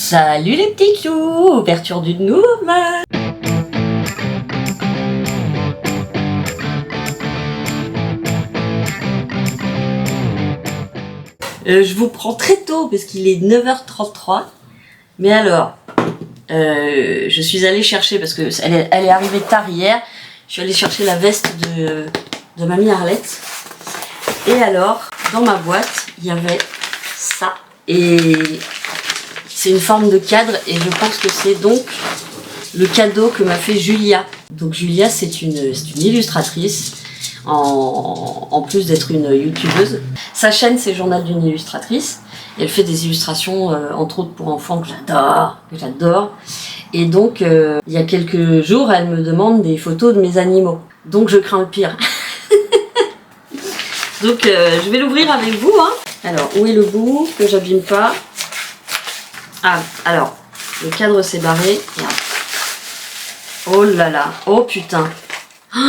Salut les petits clous, ouverture d'une nouvelle. Je vous prends très tôt parce qu'il est 9h33. Mais alors, je suis allée chercher, parce que elle est arrivée tard hier, je suis allée chercher la veste de mamie Arlette. Et alors, dans ma boîte, il y avait ça. Et c'est une forme de cadre et je pense que c'est donc le cadeau que m'a fait Julia. Donc Julia, c'est une illustratrice, en plus d'être une youtubeuse. Sa chaîne, c'est Journal d'une illustratrice. Et elle fait des illustrations, entre autres pour enfants, que j'adore. Et donc, il y a quelques jours, elle me demande des photos de mes animaux. Donc je crains le pire. Donc je vais l'ouvrir avec vous. Hein. Alors, où est le bout que j'abîme pas? Ah, alors, le cadre s'est barré. Regarde. Oh là là, oh putain. Oh,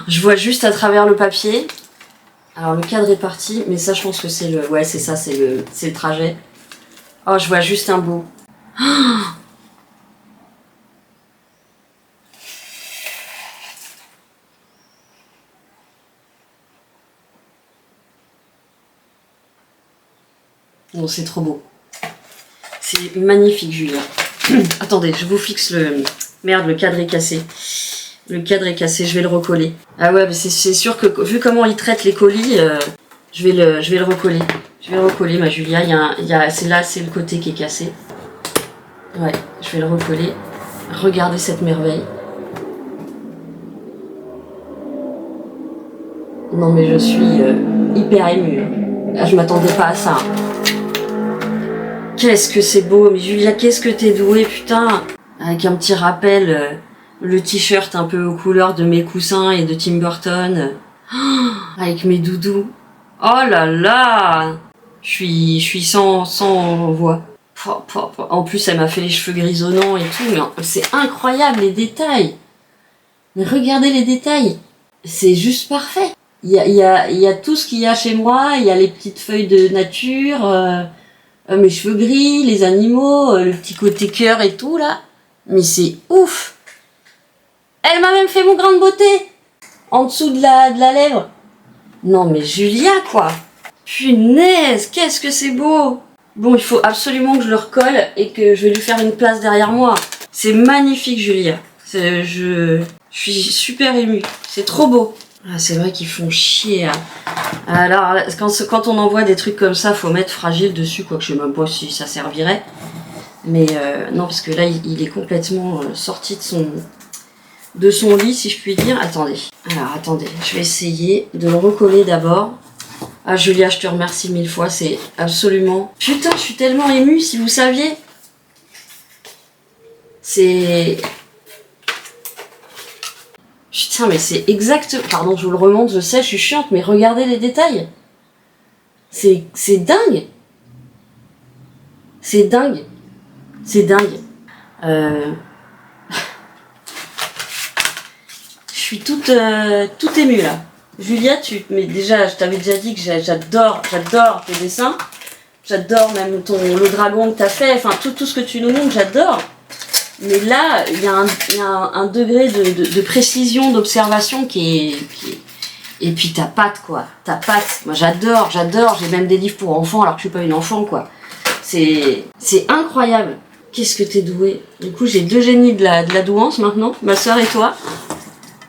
je vois juste à travers le papier. Alors, le cadre est parti, mais ça, je pense que c'est le... Ouais, c'est ça, c'est le trajet. Oh, je vois juste un bout. Oh. Non, c'est trop beau. C'est magnifique, Julia. Attendez, je vous fixe le... Merde, le cadre est cassé. Le cadre est cassé, je vais le recoller. Ah ouais, mais c'est sûr que vu comment ils traitent les colis, je vais le recoller. Je vais le recoller, ma Julia. C'est là, c'est le côté qui est cassé. Ouais, je vais le recoller. Regardez cette merveille. Non mais je suis hyper émue. Ah, je m'attendais pas à ça. Qu'est-ce que c'est beau, mais Julia, qu'est-ce que t'es douée, putain. Avec un petit rappel, le t-shirt un peu aux couleurs de mes coussins et de Tim Burton. Oh, avec mes doudous. Oh là là. Je suis sans voix. En plus, elle m'a fait les cheveux grisonnants et tout, mais c'est incroyable les détails. Mais regardez les détails. C'est juste parfait. Il y a tout ce qu'il y a chez moi, il y a les petites feuilles de nature, mes cheveux gris, les animaux, le petit côté cœur et tout là. Mais c'est ouf. Elle m'a même fait mon grain de beauté en dessous de la lèvre. Non mais Julia quoi. Punaise, qu'est-ce que c'est beau. Bon, il faut absolument que je le recolle et que je vais lui faire une place derrière moi. C'est magnifique Julia. Je suis super émue. C'est trop beau. Ah, c'est vrai qu'ils font chier. Hein. Alors, quand on envoie des trucs comme ça, faut mettre fragile dessus, quoique je sais même pas si ça servirait. Mais non, parce que là, il est complètement sorti de son lit, si je puis dire. Attendez. Alors, attendez. Je vais essayer de le recoller d'abord. Ah, Julia, je te remercie 1000 fois. C'est absolument... Putain, je suis tellement émue, si vous saviez. C'est... Putain, mais c'est exact... Pardon, je vous le remonte, je sais, je suis chiante, mais regardez les détails. C'est dingue. C'est dingue. C'est dingue. Je suis toute émue, là. Julia, mais déjà, je t'avais déjà dit que j'adore tes dessins. J'adore même le dragon que t'as fait. Enfin, tout ce que tu nous montres, j'adore. Mais là, il y a un degré de précision, d'observation qui est... Et puis ta patte, quoi. Ta patte. Moi, j'adore. J'ai même des livres pour enfants alors que je suis pas une enfant, quoi. C'est incroyable. Qu'est-ce que t'es douée. Du coup, j'ai deux génies de la douance maintenant. Ma soeur et toi.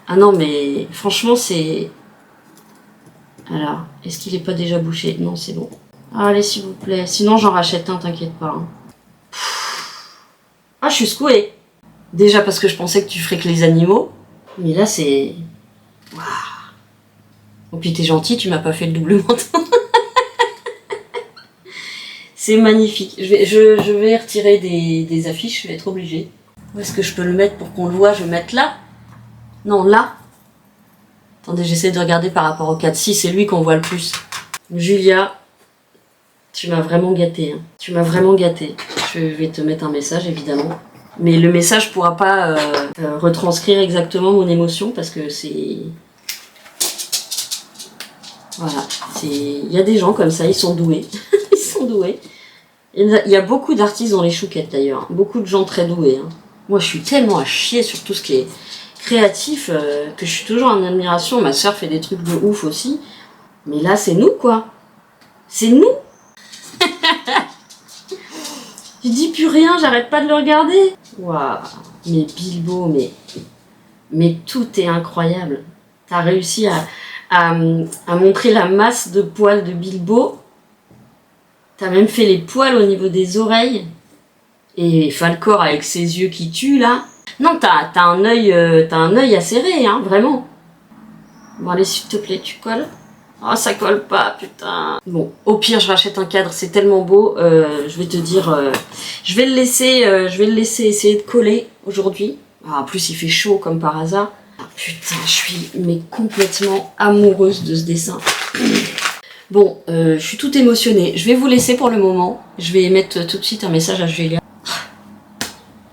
Ah non, mais franchement, c'est... Alors, est-ce qu'il est pas déjà bouché? Non, c'est bon. Allez, s'il vous plaît. Sinon, j'en rachète un, t'inquiète pas. Hein. Ah, je suis secouée. Déjà parce que je pensais que tu ferais que les animaux. Mais là, c'est... Waouh. Oh, puis t'es gentil, tu m'as pas fait le double menton. C'est magnifique. Je vais retirer des affiches, je vais être obligée. Où est-ce que je peux le mettre pour qu'on le voit? Je vais mettre là. Non, là. Attendez, j'essaie de regarder par rapport au 4. Si, c'est lui qu'on voit le plus. Julia, tu m'as vraiment gâtée. Hein. Tu m'as vraiment gâtée. Je vais te mettre un message, évidemment. Mais le message pourra pas retranscrire exactement mon émotion parce que c'est... Voilà. Il y a des gens comme ça, ils sont doués. Ils sont doués. Il y a beaucoup d'artistes dans les chouquettes d'ailleurs, beaucoup de gens très doués. Hein. Moi je suis tellement à chier sur tout ce qui est créatif que je suis toujours en admiration. Ma soeur fait des trucs de ouf aussi. Mais là c'est nous quoi. C'est nous. Je dis plus rien, j'arrête pas de le regarder. Waouh, mais Bilbo, mais tout est incroyable. T'as réussi à montrer la masse de poils de Bilbo. T'as même fait les poils au niveau des oreilles. Et Falcor avec ses yeux qui tuent là. Non, t'as un œil acéré, hein, vraiment. Bon allez, s'il te plaît, tu colles. Oh, ça colle pas, putain. Bon, au pire, je rachète un cadre, c'est tellement beau. Je vais te dire, je vais le laisser essayer de coller aujourd'hui. Ah, en plus, il fait chaud comme par hasard. Ah, putain, je suis mais complètement amoureuse de ce dessin. Bon, je suis toute émotionnée. Je vais vous laisser pour le moment. Je vais mettre tout de suite un message à Julia.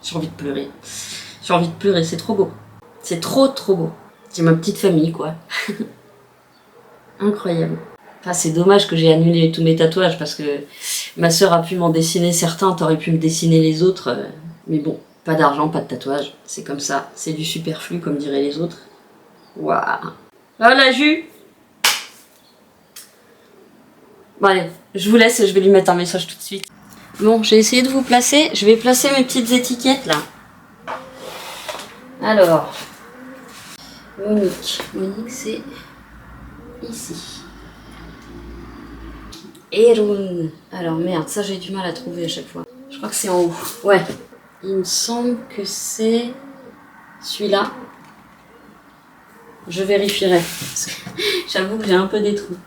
J'ai envie de pleurer. J'ai envie de pleurer, c'est trop beau. C'est trop beau. C'est ma petite famille, quoi. Incroyable. Enfin, c'est dommage que j'ai annulé tous mes tatouages parce que ma soeur a pu m'en dessiner certains, t'aurais pu me dessiner les autres. Mais bon, pas d'argent, pas de tatouage. C'est comme ça. C'est du superflu, comme diraient les autres. Waouh. Oh la Jus. Bon allez, je vous laisse, je vais lui mettre un message tout de suite. Bon, j'ai essayé de vous placer. Je vais placer mes petites étiquettes là. Alors, Monique. Monique, c'est ici. Erun. Alors merde, ça j'ai du mal à trouver à chaque fois. Je crois que c'est en haut. Ouais. Il me semble que c'est celui-là. Je vérifierai. J'avoue que j'ai un peu des trous.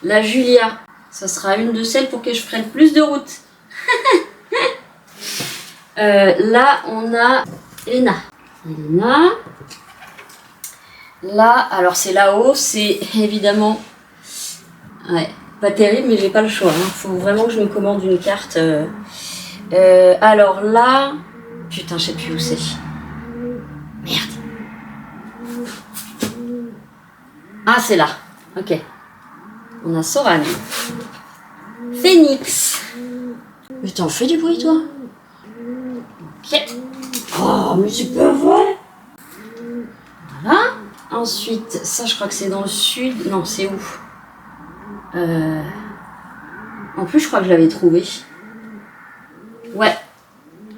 La Julia. Ça sera une de celles pour que je prenne plus de route. Là, on a Elena. Elena. Là, alors c'est là-haut, c'est évidemment... Ouais, pas terrible, mais j'ai pas le choix. Hein. Faut vraiment que je me commande une carte. Alors là... Putain, je sais plus où c'est. Merde. Ah, c'est là. Ok. On a Soran. Phoenix. Mais t'en fais du bruit, toi? Ok. Oh, mais c'est pas vrai. Voilà. Ensuite, ça, je crois que c'est dans le sud. Non, c'est où? En plus, je crois que je l'avais trouvé. Ouais.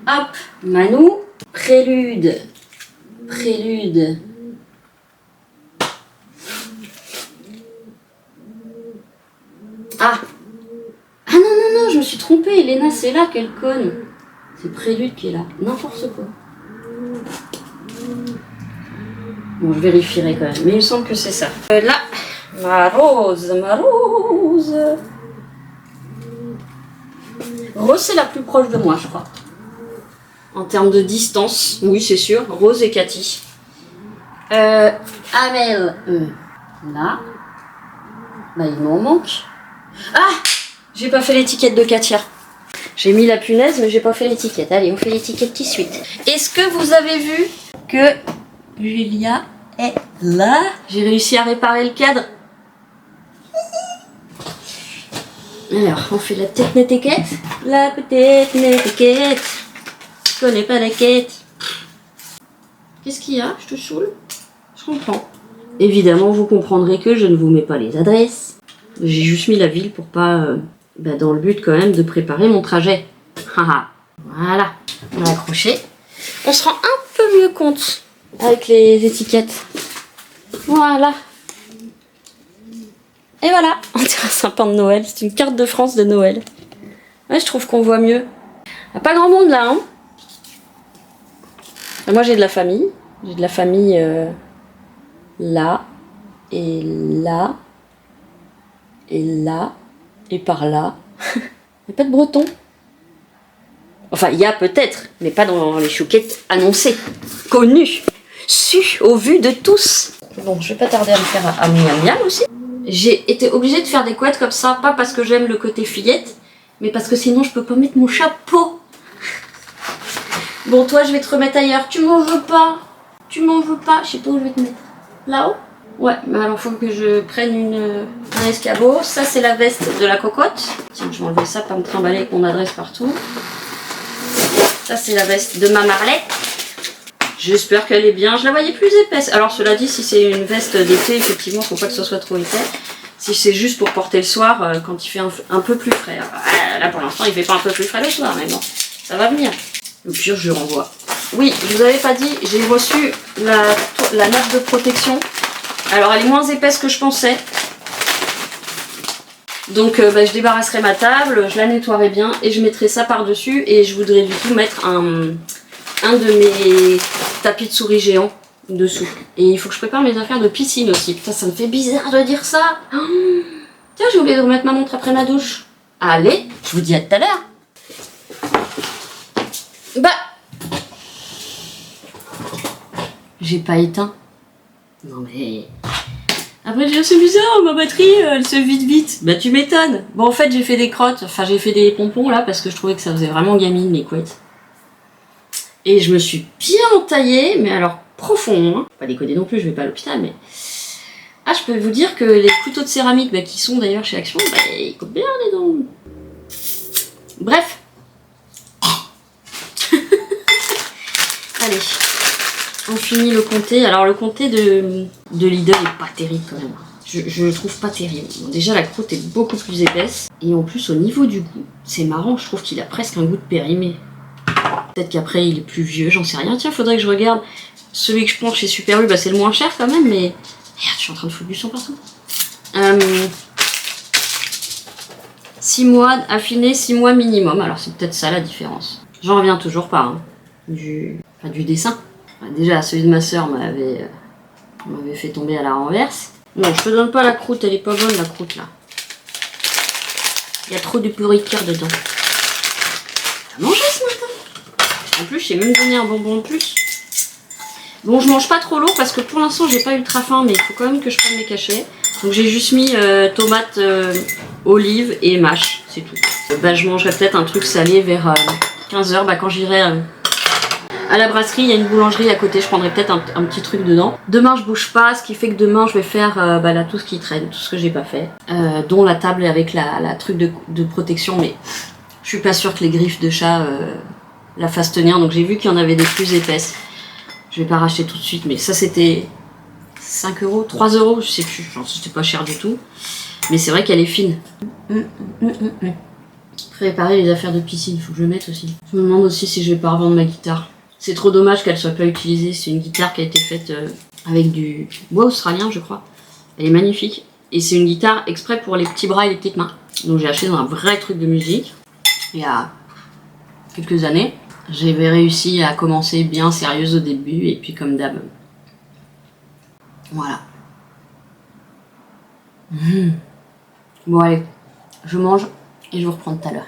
Hop. Manu. Prélude. Prélude. Ah. Ah non, non, non, je me suis trompée. Elena, c'est là, quelle conne. C'est Prélude qui est là. N'importe quoi. Bon, je vérifierai quand même. Mais il me semble que c'est ça. Là, ma rose, ma rose. Rose, c'est la plus proche de moi, je crois. En termes de distance, oui, c'est sûr. Rose et Cathy. Amel. Là. Bah, il m'en manque. Ah! J'ai pas fait l'étiquette de Katia. J'ai mis la punaise, mais j'ai pas fait l'étiquette. Allez, on fait l'étiquette tout de suite. Est-ce que vous avez vu que Julia est là? J'ai réussi à réparer le cadre. Alors, on fait la petite étiquette. La petite étiquette. Je connais pas la quête. Qu'est-ce qu'il y a? Je te saoule? Je comprends. Évidemment, vous comprendrez que je ne vous mets pas les adresses. J'ai juste mis la ville pour pas... dans le but quand même de préparer mon trajet. Voilà. On a accroché. On se rend un peu mieux compte avec les étiquettes. Voilà. Et voilà. On dirait un sapin de Noël. C'est une carte de France de Noël. Ouais, je trouve qu'on voit mieux. Il n'y a pas grand monde là, hein. Moi j'ai de la famille. J'ai de la famille là. Et là. Et là. Et par là. Il n'y a pas de breton. Enfin, il y a peut-être, mais pas dans les chouquettes annoncées, connues, sues au vu de tous. Bon, je vais pas tarder à me faire un miam miam aussi. J'ai été obligée de faire des couettes comme ça, pas parce que j'aime le côté fillette, mais parce que sinon je peux pas mettre mon chapeau. Bon, toi, je vais te remettre ailleurs. Tu m'en veux pas? Tu m'en veux pas? Je sais pas où je vais te mettre. Là-haut? Ouais, mais alors faut que je prenne un escabeau. Ça c'est la veste de la cocotte. Tiens, je vais enlever ça, pas me trimballer avec mon adresse partout. Ça c'est la veste de ma Marlette. J'espère qu'elle est bien. Je la voyais plus épaisse. Alors cela dit, si c'est une veste d'été, effectivement, faut pas que ce soit trop épais. Si c'est juste pour porter le soir, quand il fait un peu plus frais. Là pour l'instant il fait pas un peu plus frais le soir, mais bon, ça va venir. Au pire je renvoie. Oui, je vous avais pas dit, j'ai reçu la nappe de protection. Alors elle est moins épaisse que je pensais. Donc je débarrasserai ma table, je la nettoierai bien et je mettrai ça par dessus. Et je voudrais du coup mettre un de mes tapis de souris géants dessous. Et il faut que je prépare mes affaires de piscine aussi. Putain, ça me fait bizarre de dire ça. Tiens, j'ai oublié de remettre ma montre après ma douche. Allez, je vous dis à tout à l'heure. Bah, j'ai pas éteint. Non mais... Après j'ai dit, c'est bizarre, ma batterie, elle se vide vite. Bah tu m'étonnes. Bon en fait j'ai fait des crottes, enfin j'ai fait des pompons là parce que je trouvais que ça faisait vraiment gamine les couettes. Et je me suis bien entaillée, mais alors profond, hein. Pas déconner non plus, je vais pas à l'hôpital, mais... Ah, je peux vous dire que les couteaux de céramique, qui sont d'ailleurs chez Action, ils coûtent bien les dents. Bref. Allez. On finit le comté. Alors le comté de Lidl est pas terrible quand même. Je le trouve pas terrible. Bon, déjà la croûte est beaucoup plus épaisse. Et en plus au niveau du goût, c'est marrant, je trouve qu'il a presque un goût de périmé. Peut-être qu'après il est plus vieux, j'en sais rien. Tiens, faudrait que je regarde. Celui que je prends chez Super U, c'est le moins cher quand même, mais... Merde, je suis en train de foutre du sang partout. 6 mois affiné, 6 mois minimum. Alors c'est peut-être ça la différence. J'en reviens toujours pas, hein. Du dessin. Déjà, celui de ma soeur m'avait fait tomber à la renverse. Non, je te donne pas la croûte, elle est pas bonne la croûte là. Il y a trop de purificateur dedans. T'as mangé ce matin? En plus, j'ai même donné un bonbon de plus. Bon, je mange pas trop lourd parce que pour l'instant, j'ai pas ultra faim, mais il faut quand même que je prenne mes cachets. Donc j'ai juste mis tomates, olives et mâche, c'est tout. Je mangerai peut-être un truc salé vers 15 h, quand j'irai... à la brasserie, il y a une boulangerie à côté, je prendrai peut-être un petit truc dedans. Demain, je bouge pas, ce qui fait que demain, je vais faire là, tout ce qui traîne, tout ce que j'ai pas fait. Dont la table avec la truc de protection, mais je suis pas sûre que les griffes de chat la fassent tenir. Donc j'ai vu qu'il y en avait des plus épaisses. Je vais pas racheter tout de suite, mais ça c'était 5 €, 3 €, je sais plus, c'était pas cher du tout. Mais c'est vrai qu'elle est fine. Préparer les affaires de piscine, il faut que je le mette aussi. Je me demande aussi si je vais pas revendre ma guitare. C'est trop dommage qu'elle soit pas utilisée. C'est une guitare qui a été faite avec du bois australien, je crois. Elle est magnifique. Et c'est une guitare exprès pour les petits bras et les petites mains. Donc j'ai acheté dans un vrai truc de musique. Il y a quelques années. J'avais réussi à commencer bien sérieuse au début. Et puis comme d'hab. Voilà. Bon allez, je mange et je vous reprends tout à l'heure.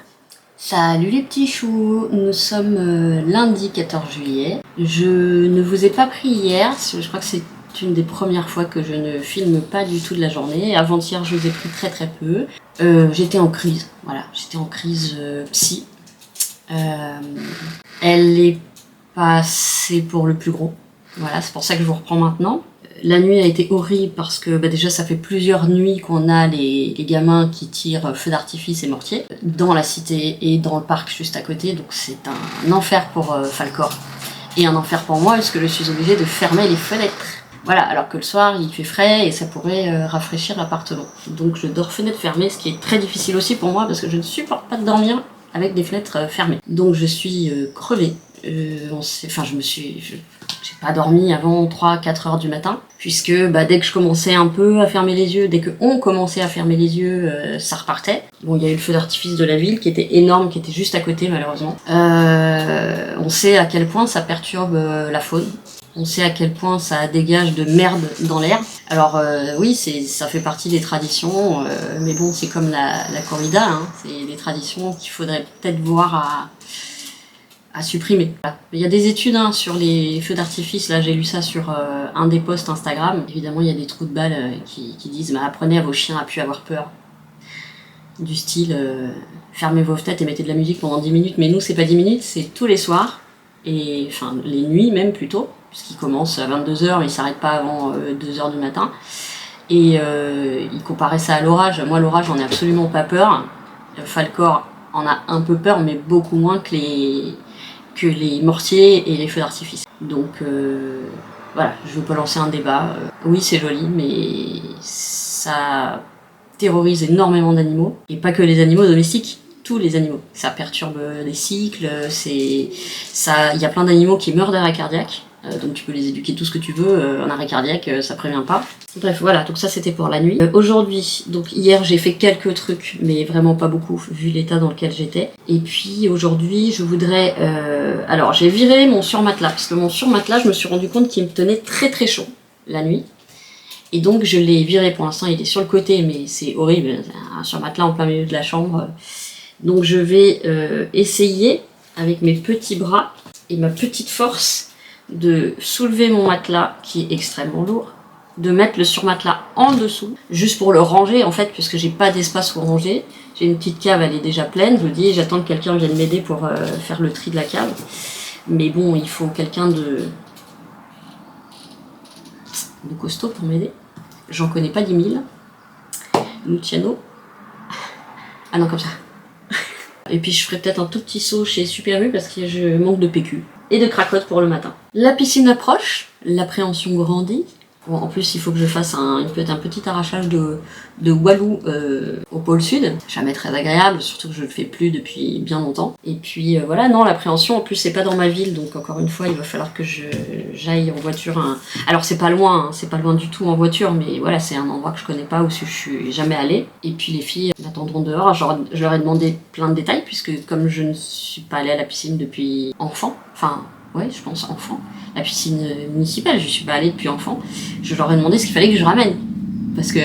Salut les petits choux, nous sommes lundi 14 juillet. Je ne vous ai pas pris hier, je crois que c'est une des premières fois que je ne filme pas du tout de la journée. Avant-hier, je vous ai pris très très peu. J'étais en crise, voilà, j'étais en crise psy. Elle est passée pour le plus gros, voilà, c'est pour ça que je vous reprends maintenant. La nuit a été horrible parce que déjà ça fait plusieurs nuits qu'on a les gamins qui tirent feux d'artifice et mortier dans la cité et dans le parc juste à côté, donc c'est un enfer pour Falcor et un enfer pour moi parce que je suis obligée de fermer les fenêtres. Voilà, alors que le soir il fait frais et ça pourrait rafraîchir l'appartement. Donc je dors fenêtre fermée, ce qui est très difficile aussi pour moi parce que je ne supporte pas de dormir avec des fenêtres fermées. Donc je suis crevée. J'ai pas dormi avant 3-4 heures du matin, puisque dès que je commençais un peu à fermer les yeux, dès qu'on commençait à fermer les yeux, ça repartait. Bon, il y a eu le feu d'artifice de la ville qui était énorme, qui était juste à côté malheureusement. On sait à quel point ça perturbe la faune. On sait à quel point ça dégage de merde dans l'air. Alors oui, ça fait partie des traditions, mais bon, c'est comme la corrida, hein. C'est des traditions qu'il faudrait peut-être voir à supprimer. Voilà. Il y a des études sur les feux d'artifice, là j'ai lu ça sur un des posts Instagram. Évidemment il y a des trous de balles qui disent apprenez à vos chiens à plus avoir peur. Du style fermez vos fenêtres et mettez de la musique pendant 10 minutes, mais nous c'est pas 10 minutes, c'est tous les soirs, et enfin les nuits même plutôt. puisqu'il commence à 22h, mais il s'arrête pas avant 2h du matin. Et il comparait ça à l'orage. Moi, l'orage, j'en ai absolument pas peur. Falcor en a un peu peur, mais beaucoup moins que les mortiers et les feux d'artifice. Donc voilà, je veux pas lancer un débat. Oui, c'est joli, mais ça terrorise énormément d'animaux. Et pas que les animaux domestiques, tous les animaux. Ça perturbe les cycles, il y a plein d'animaux qui meurent d'arrêt cardiaque. Donc tu peux les éduquer tout ce que tu veux, un arrêt cardiaque, ça prévient pas. Bref, voilà, donc ça c'était pour la nuit. Aujourd'hui, donc hier j'ai fait quelques trucs, mais vraiment pas beaucoup, vu l'état dans lequel j'étais. Et puis aujourd'hui, je voudrais... alors j'ai viré mon surmatelas, parce que mon surmatelas, je me suis rendu compte qu'il me tenait très très chaud la nuit. Et donc je l'ai viré, pour l'instant il est sur le côté, mais c'est horrible, un surmatelas en plein milieu de la chambre. Donc je vais essayer, avec mes petits bras et ma petite force, de soulever mon matelas, qui est extrêmement lourd, de mettre le surmatelas en dessous, juste pour le ranger en fait, puisque j'ai pas d'espace pour ranger. J'ai une petite cave, elle est déjà pleine, je vous dis, j'attends que quelqu'un vienne m'aider pour faire le tri de la cave. Mais bon, il faut quelqu'un de costaud pour m'aider. J'en connais pas 10 000. Luciano. Ah non, comme ça. Et puis je ferai peut-être un tout petit saut chez Super U parce que je manque de PQ. Et de cracotte pour le matin. La piscine approche, l'appréhension grandit. Bon, en plus, il faut que je fasse peut-être un petit arrachage de Walou au pôle sud. Jamais très agréable, surtout que je le fais plus depuis bien longtemps. Et puis voilà, non, l'appréhension, en plus, c'est pas dans ma ville, donc encore une fois, il va falloir que j'aille en voiture. Alors, c'est pas loin, c'est pas loin du tout en voiture, mais voilà, c'est un endroit que je connais pas, où je suis jamais allée. Et puis les filles m'attendront dehors. Je leur ai demandé plein de détails, puisque comme je ne suis pas allée à la piscine depuis enfant, ouais, je pense enfant. La piscine municipale, je suis pas allée depuis enfant. Je leur ai demandé ce qu'il fallait que je ramène. Parce que,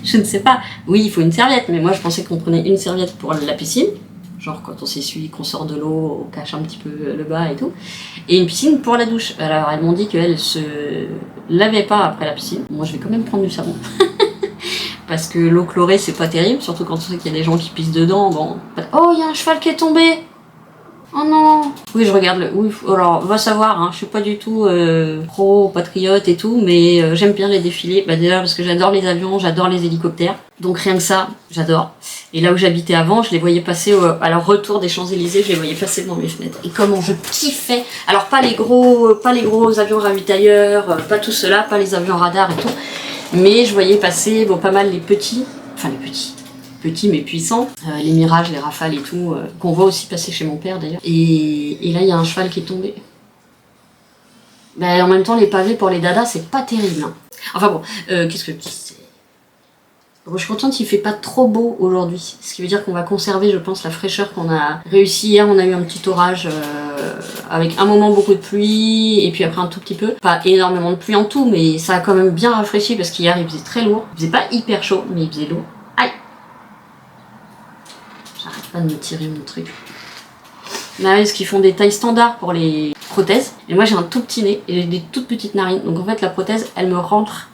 je ne sais pas. Oui, il faut une serviette, mais moi je pensais qu'on prenait une serviette pour la piscine. Genre quand on s'essuie, qu'on sort de l'eau, on cache un petit peu le bas et tout. Et une piscine pour la douche. Alors elles m'ont dit qu'elles se lavaient pas après la piscine. Moi je vais quand même prendre du savon. Parce que l'eau chlorée c'est pas terrible, surtout quand on sait qu'il y a des gens qui pissent dedans. Bon. Oh, il y a un cheval qui est tombé! Oh non! Oui, je regarde le... Oui, alors, va savoir, hein, je suis pas du tout pro-patriote et tout, mais j'aime bien les défilés. Bah déjà, parce que j'adore les avions, j'adore les hélicoptères. Donc rien que ça, j'adore. Et là où j'habitais avant, je les voyais passer à leur retour des Champs-Élysées, je les voyais passer dans mes fenêtres. Et comment je kiffais! Alors pas les gros avions ravitailleurs, pas tout cela, pas les avions radars et tout. Mais je voyais passer, bon, pas mal les petits mais puissants, les Mirages, les Rafales et tout, qu'on voit aussi passer chez mon père d'ailleurs. Et là il y a un cheval qui est tombé. Ben, en même temps les pavés pour les dadas c'est pas terrible. Hein. Enfin bon, qu'est-ce que je dis? Bon, je suis contente qu'il fait pas trop beau aujourd'hui, ce qui veut dire qu'on va conserver je pense la fraîcheur qu'on a réussi hier. On a eu un petit orage avec un moment beaucoup de pluie et puis après un tout petit peu. Pas énormément de pluie en tout, mais ça a quand même bien rafraîchi parce qu'hier il faisait très lourd. Il faisait pas hyper chaud mais il faisait lourd. Aïe! J'arrête pas de me tirer mon truc. Là, parce qu'ils font des tailles standards pour les prothèses. Et moi, j'ai un tout petit nez et j'ai des toutes petites narines. Donc en fait, la prothèse, elle me rentre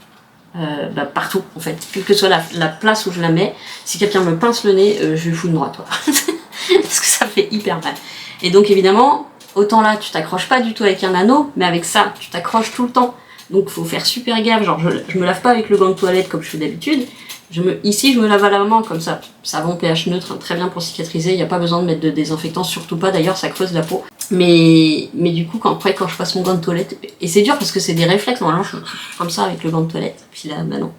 partout, en fait. Quelle que soit la place où je la mets, si quelqu'un me pince le nez, je lui fous une droite, parce que ça fait hyper mal. Et donc évidemment, autant là, tu t'accroches pas du tout avec un anneau, mais avec ça, tu t'accroches tout le temps. Donc faut faire super gaffe. Genre, je me lave pas avec le gant de toilette comme je fais d'habitude. Ici, je me lave à la main comme ça. Savon pH neutre, hein, très bien pour cicatriser. Il n'y a pas besoin de mettre de désinfectant, surtout pas d'ailleurs, ça creuse la peau. Mais du coup, quand je passe mon gant de toilette, et c'est dur parce que c'est des réflexes, normalement je fais comme ça avec le gant de toilette. Puis là, bah non.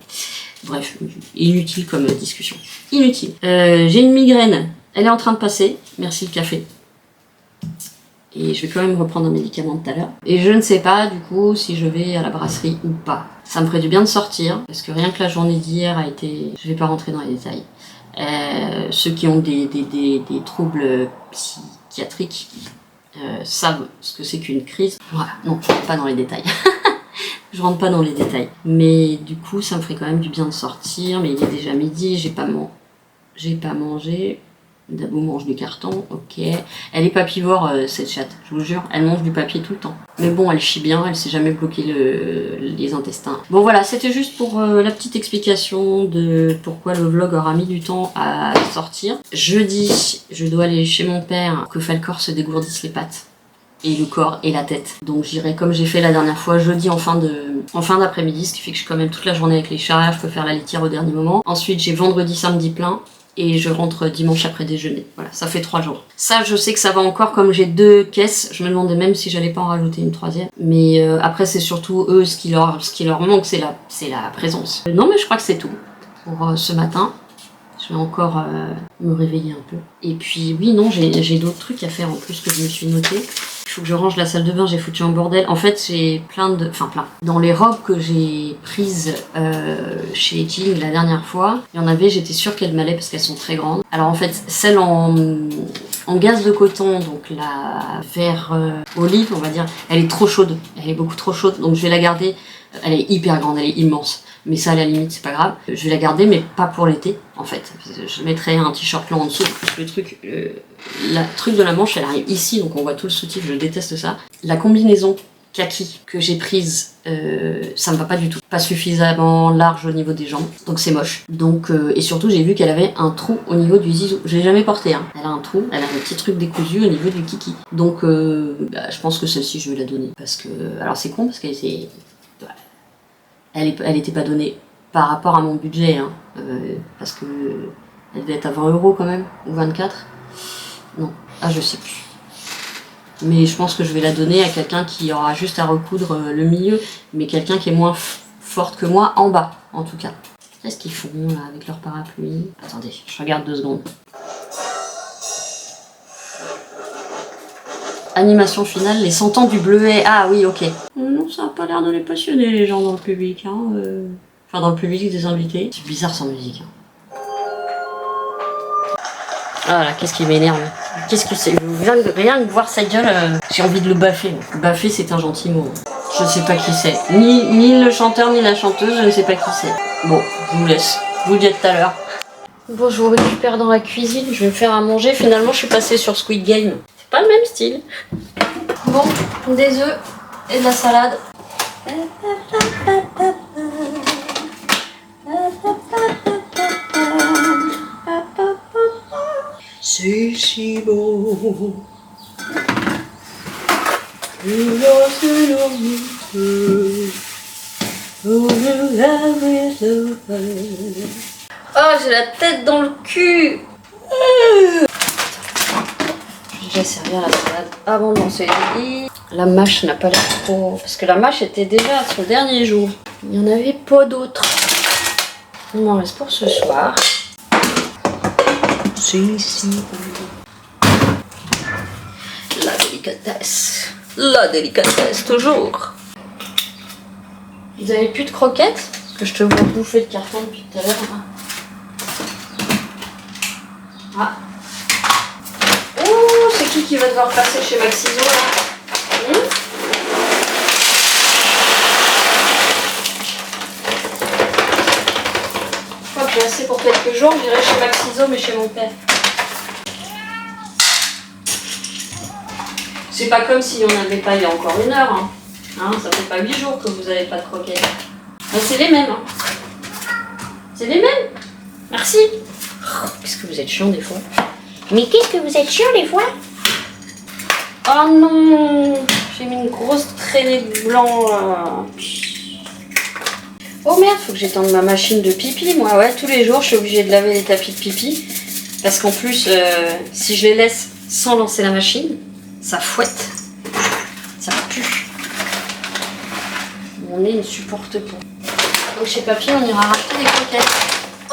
Bref, inutile comme discussion. Inutile. J'ai une migraine, elle est en train de passer. Merci le café. Et je vais quand même reprendre un médicament tout à l'heure. Et je ne sais pas du coup si je vais à la brasserie ou pas. Ça me ferait du bien de sortir, parce que rien que la journée d'hier a été... Je vais pas rentrer dans les détails. Ceux qui ont des troubles psychiatriques savent ce que c'est qu'une crise. Voilà, non, je rentre pas dans les détails. Je rentre pas dans les détails. Mais du coup, ça me ferait quand même du bien de sortir. Mais il est déjà midi, j'ai pas mangé. Dabo mange du carton, ok. Elle est papivore cette chatte, je vous jure, elle mange du papier tout le temps. Mais bon, elle chie bien, elle s'est jamais bloqué les intestins. Bon voilà, c'était juste pour la petite explication de pourquoi le vlog aura mis du temps à sortir. Jeudi, je dois aller chez mon père pour que Falcor se dégourdisse les pattes. et le corps et la tête. Donc j'irai comme j'ai fait la dernière fois, jeudi en fin d'après-midi, ce qui fait que je suis quand même toute la journée avec les chats, je peux faire la litière au dernier moment. Ensuite j'ai vendredi, samedi plein, et je rentre dimanche après déjeuner. Voilà, ça fait 3 jours. Ça, je sais que ça va encore, comme j'ai 2 caisses, je me demandais même si j'allais pas en rajouter une 3e. Mais après, c'est surtout eux, ce qui leur manque, c'est la présence. Non, mais je crois que c'est tout pour ce matin. Je vais encore me réveiller un peu. Et puis, oui, non, j'ai d'autres trucs à faire en plus que je me suis noté. Il faut que je range la salle de bain, j'ai foutu en bordel. En fait, j'ai plein. Dans les robes que j'ai prises chez Jean la dernière fois, il y en avait, j'étais sûre qu'elles m'allaient parce qu'elles sont très grandes. Alors en fait, celle en gaze de coton, donc la vert olive, on va dire, elle est trop chaude. Elle est beaucoup trop chaude, donc je vais la garder. Elle est hyper grande, elle est immense. Mais ça, à la limite, c'est pas grave. Je vais la garder, mais pas pour l'été, en fait. Je mettrai un t-shirt long en dessous. Le truc de la manche, elle arrive ici, donc on voit tout le soutif. Je déteste ça. La combinaison kaki que j'ai prise, ça me va pas du tout. Pas suffisamment large au niveau des jambes, donc c'est moche. Donc, et surtout, j'ai vu qu'elle avait un trou au niveau du zizou. Je l'ai jamais porté, hein. Elle a un trou, elle a un petit truc décousu au niveau du kiki. Donc, je pense que celle-ci, je vais la donner. Parce que, alors c'est con, parce qu'elle était... Elle était pas donnée par rapport à mon budget, hein, parce que elle devait être à 20 € quand même, ou 24. Non, je sais plus. Mais je pense que je vais la donner à quelqu'un qui aura juste à recoudre le milieu, mais quelqu'un qui est moins forte que moi en bas, en tout cas. Qu'est-ce qu'ils font là avec leur parapluie? Attendez, je regarde 2 secondes. Animation finale, les 100 ans du bleuet. Ah oui, ok. Non, ça a pas l'air de les passionner les gens dans le public. Hein, Enfin, dans le public des invités. C'est bizarre sans musique. Hein. Ah là, qu'est-ce qui m'énerve. Qu'est-ce que c'est? Rien que voir sa gueule, j'ai envie de le baffer. Baffer, c'est un gentil mot. Je sais pas qui c'est. Ni le chanteur, ni la chanteuse, je ne sais pas qui c'est. Bon, je vous laisse. Je vous le dis tout à l'heure. Bon, je vous récupère dans la cuisine. Je vais me faire à manger. Finalement, je suis passée sur Squid Game. Pas le même style. Bon, des œufs et de la salade. C'est si beau. Oh, j'ai la tête dans le cul. J'ai servi à la salade avant de lancer le lit. La mâche n'a pas l'air trop... Parce que la mâche était déjà sur le dernier jour. Il n'y en avait pas d'autres. Il m'en reste pour ce soir. C'est ici. La délicatesse. La délicatesse, toujours. Vous avez plus de croquettes? Parce que je te vois bouffer le carton depuis tout à l'heure. Ah. C'est qui va devoir passer chez Maxiso là? Je crois que j'ai assez pour quelques jours, j'irai chez Maxiso mais chez mon père. C'est pas comme si on n'avait pas il y a encore 1 heure. Hein, ça fait pas 8 jours que vous n'avez pas de croquettes. Mais c'est les mêmes. Hein. C'est les mêmes. Merci. Oh, qu'est-ce que vous êtes chiant des fois. Mais qu'est-ce que vous êtes chiant des fois. Oh non, j'ai mis une grosse traînée de blanc là. Oh merde, faut que j'étende ma machine de pipi. Moi, ouais, tous les jours, je suis obligée de laver les tapis de pipi. Parce qu'en plus, si je les laisse sans lancer la machine, ça fouette. Ça pue. Mon nez ne supporte pas. Donc chez Papy, on ira racheter des croquettes.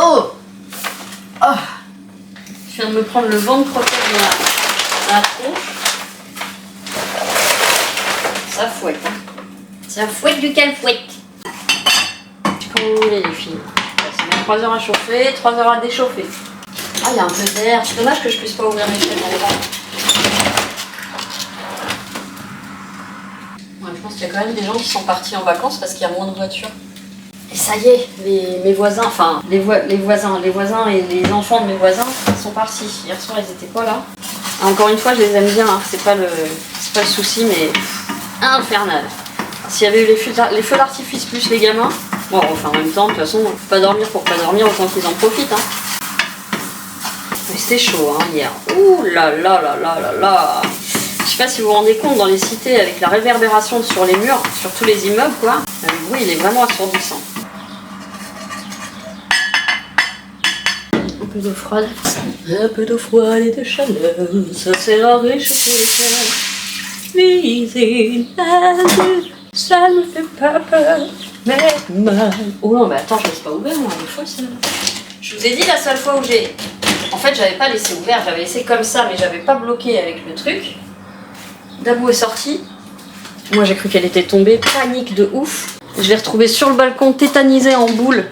Oh, oh. Je viens de me prendre le vent de croquettes dans la tronche. Ça fouette, hein. Ça fouette du calfouette. Comment vous voulez les filles? Ça met 3 heures à chauffer, 3 heures à déchauffer. Ah, il y a un peu d'air. C'est dommage que je puisse pas ouvrir mes fenêtres. Ouais, je pense qu'il y a quand même des gens qui sont partis en vacances parce qu'il y a moins de voitures. Et ça y est, mes voisins, enfin les voisins et les enfants de mes voisins sont partis. Hier soir, ils étaient pas là. Encore une fois, je les aime bien. Hein. C'est pas le souci, mais infernal. S'il y avait eu les feux d'artifice plus les gamins, bon, enfin en même temps, de toute façon, pas dormir pour pas dormir, autant qu'ils en profitent. Hein. Mais c'était chaud, hein, hier. Ouh là là là là là là. Je sais sais pas si vous vous rendez compte, dans les cités, avec la réverbération sur les murs, sur tous les immeubles, quoi, le bruit, il est vraiment assourdissant. Un peu d'eau froide. Un peu d'eau froide et de chaleur, ça sert à réchauffer le cœur. Cuisine, ça ne fait pas peur, mais mal. Oh non, mais attends, je laisse pas ouvert, moi, des fois, ça... Je vous ai dit la seule fois où j'ai... En fait, j'avais pas laissé ouvert, j'avais laissé comme ça, mais j'avais pas bloqué avec le truc. Dabou est sortie. Moi, j'ai cru qu'elle était tombée. Panique de ouf. Je l'ai retrouvée sur le balcon, tétanisée en boule.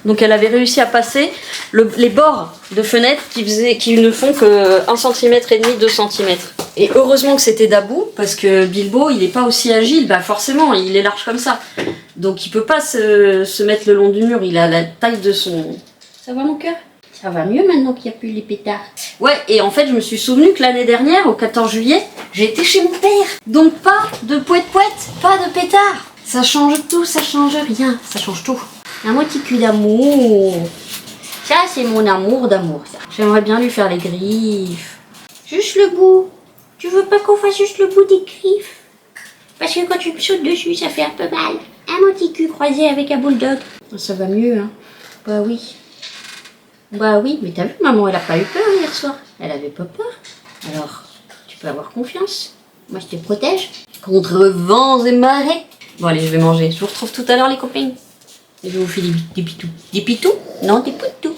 Donc, elle avait réussi à passer les bords de fenêtre qui ne font que 1,5 cm, 2 cm. Et heureusement que c'était Dabou, parce que Bilbo, il est pas aussi agile. Bah, forcément, il est large comme ça. Donc, il peut pas se mettre le long du mur. Il a la taille de son... Ça va, mon cœur? Ça va mieux maintenant qu'il n'y a plus les pétards. Ouais, et en fait, je me suis souvenu que l'année dernière, au 14 juillet, j'ai été chez mon père. Donc pas de poète-poète, pas de pétards. Ça change tout, ça change rien, ça change tout. Un petit cul d'amour. Ça, c'est mon amour d'amour, ça. J'aimerais bien lui faire les griffes. Juste le bout. Tu veux pas qu'on fasse juste le bout des griffes? Parce que quand tu me sautes dessus, ça fait un peu mal. Un petit cul croisé avec un bulldog. Ça va mieux, hein. Bah oui. Bah oui, mais t'as vu, maman, elle a pas eu peur hier soir. Elle avait pas peur. Alors, tu peux avoir confiance. Moi, je te protège. Contre vents et marées. Bon, allez, je vais manger. Je vous retrouve tout à l'heure, les copains. Et je vous fais des pitous. Des pitous? Non, des pitous.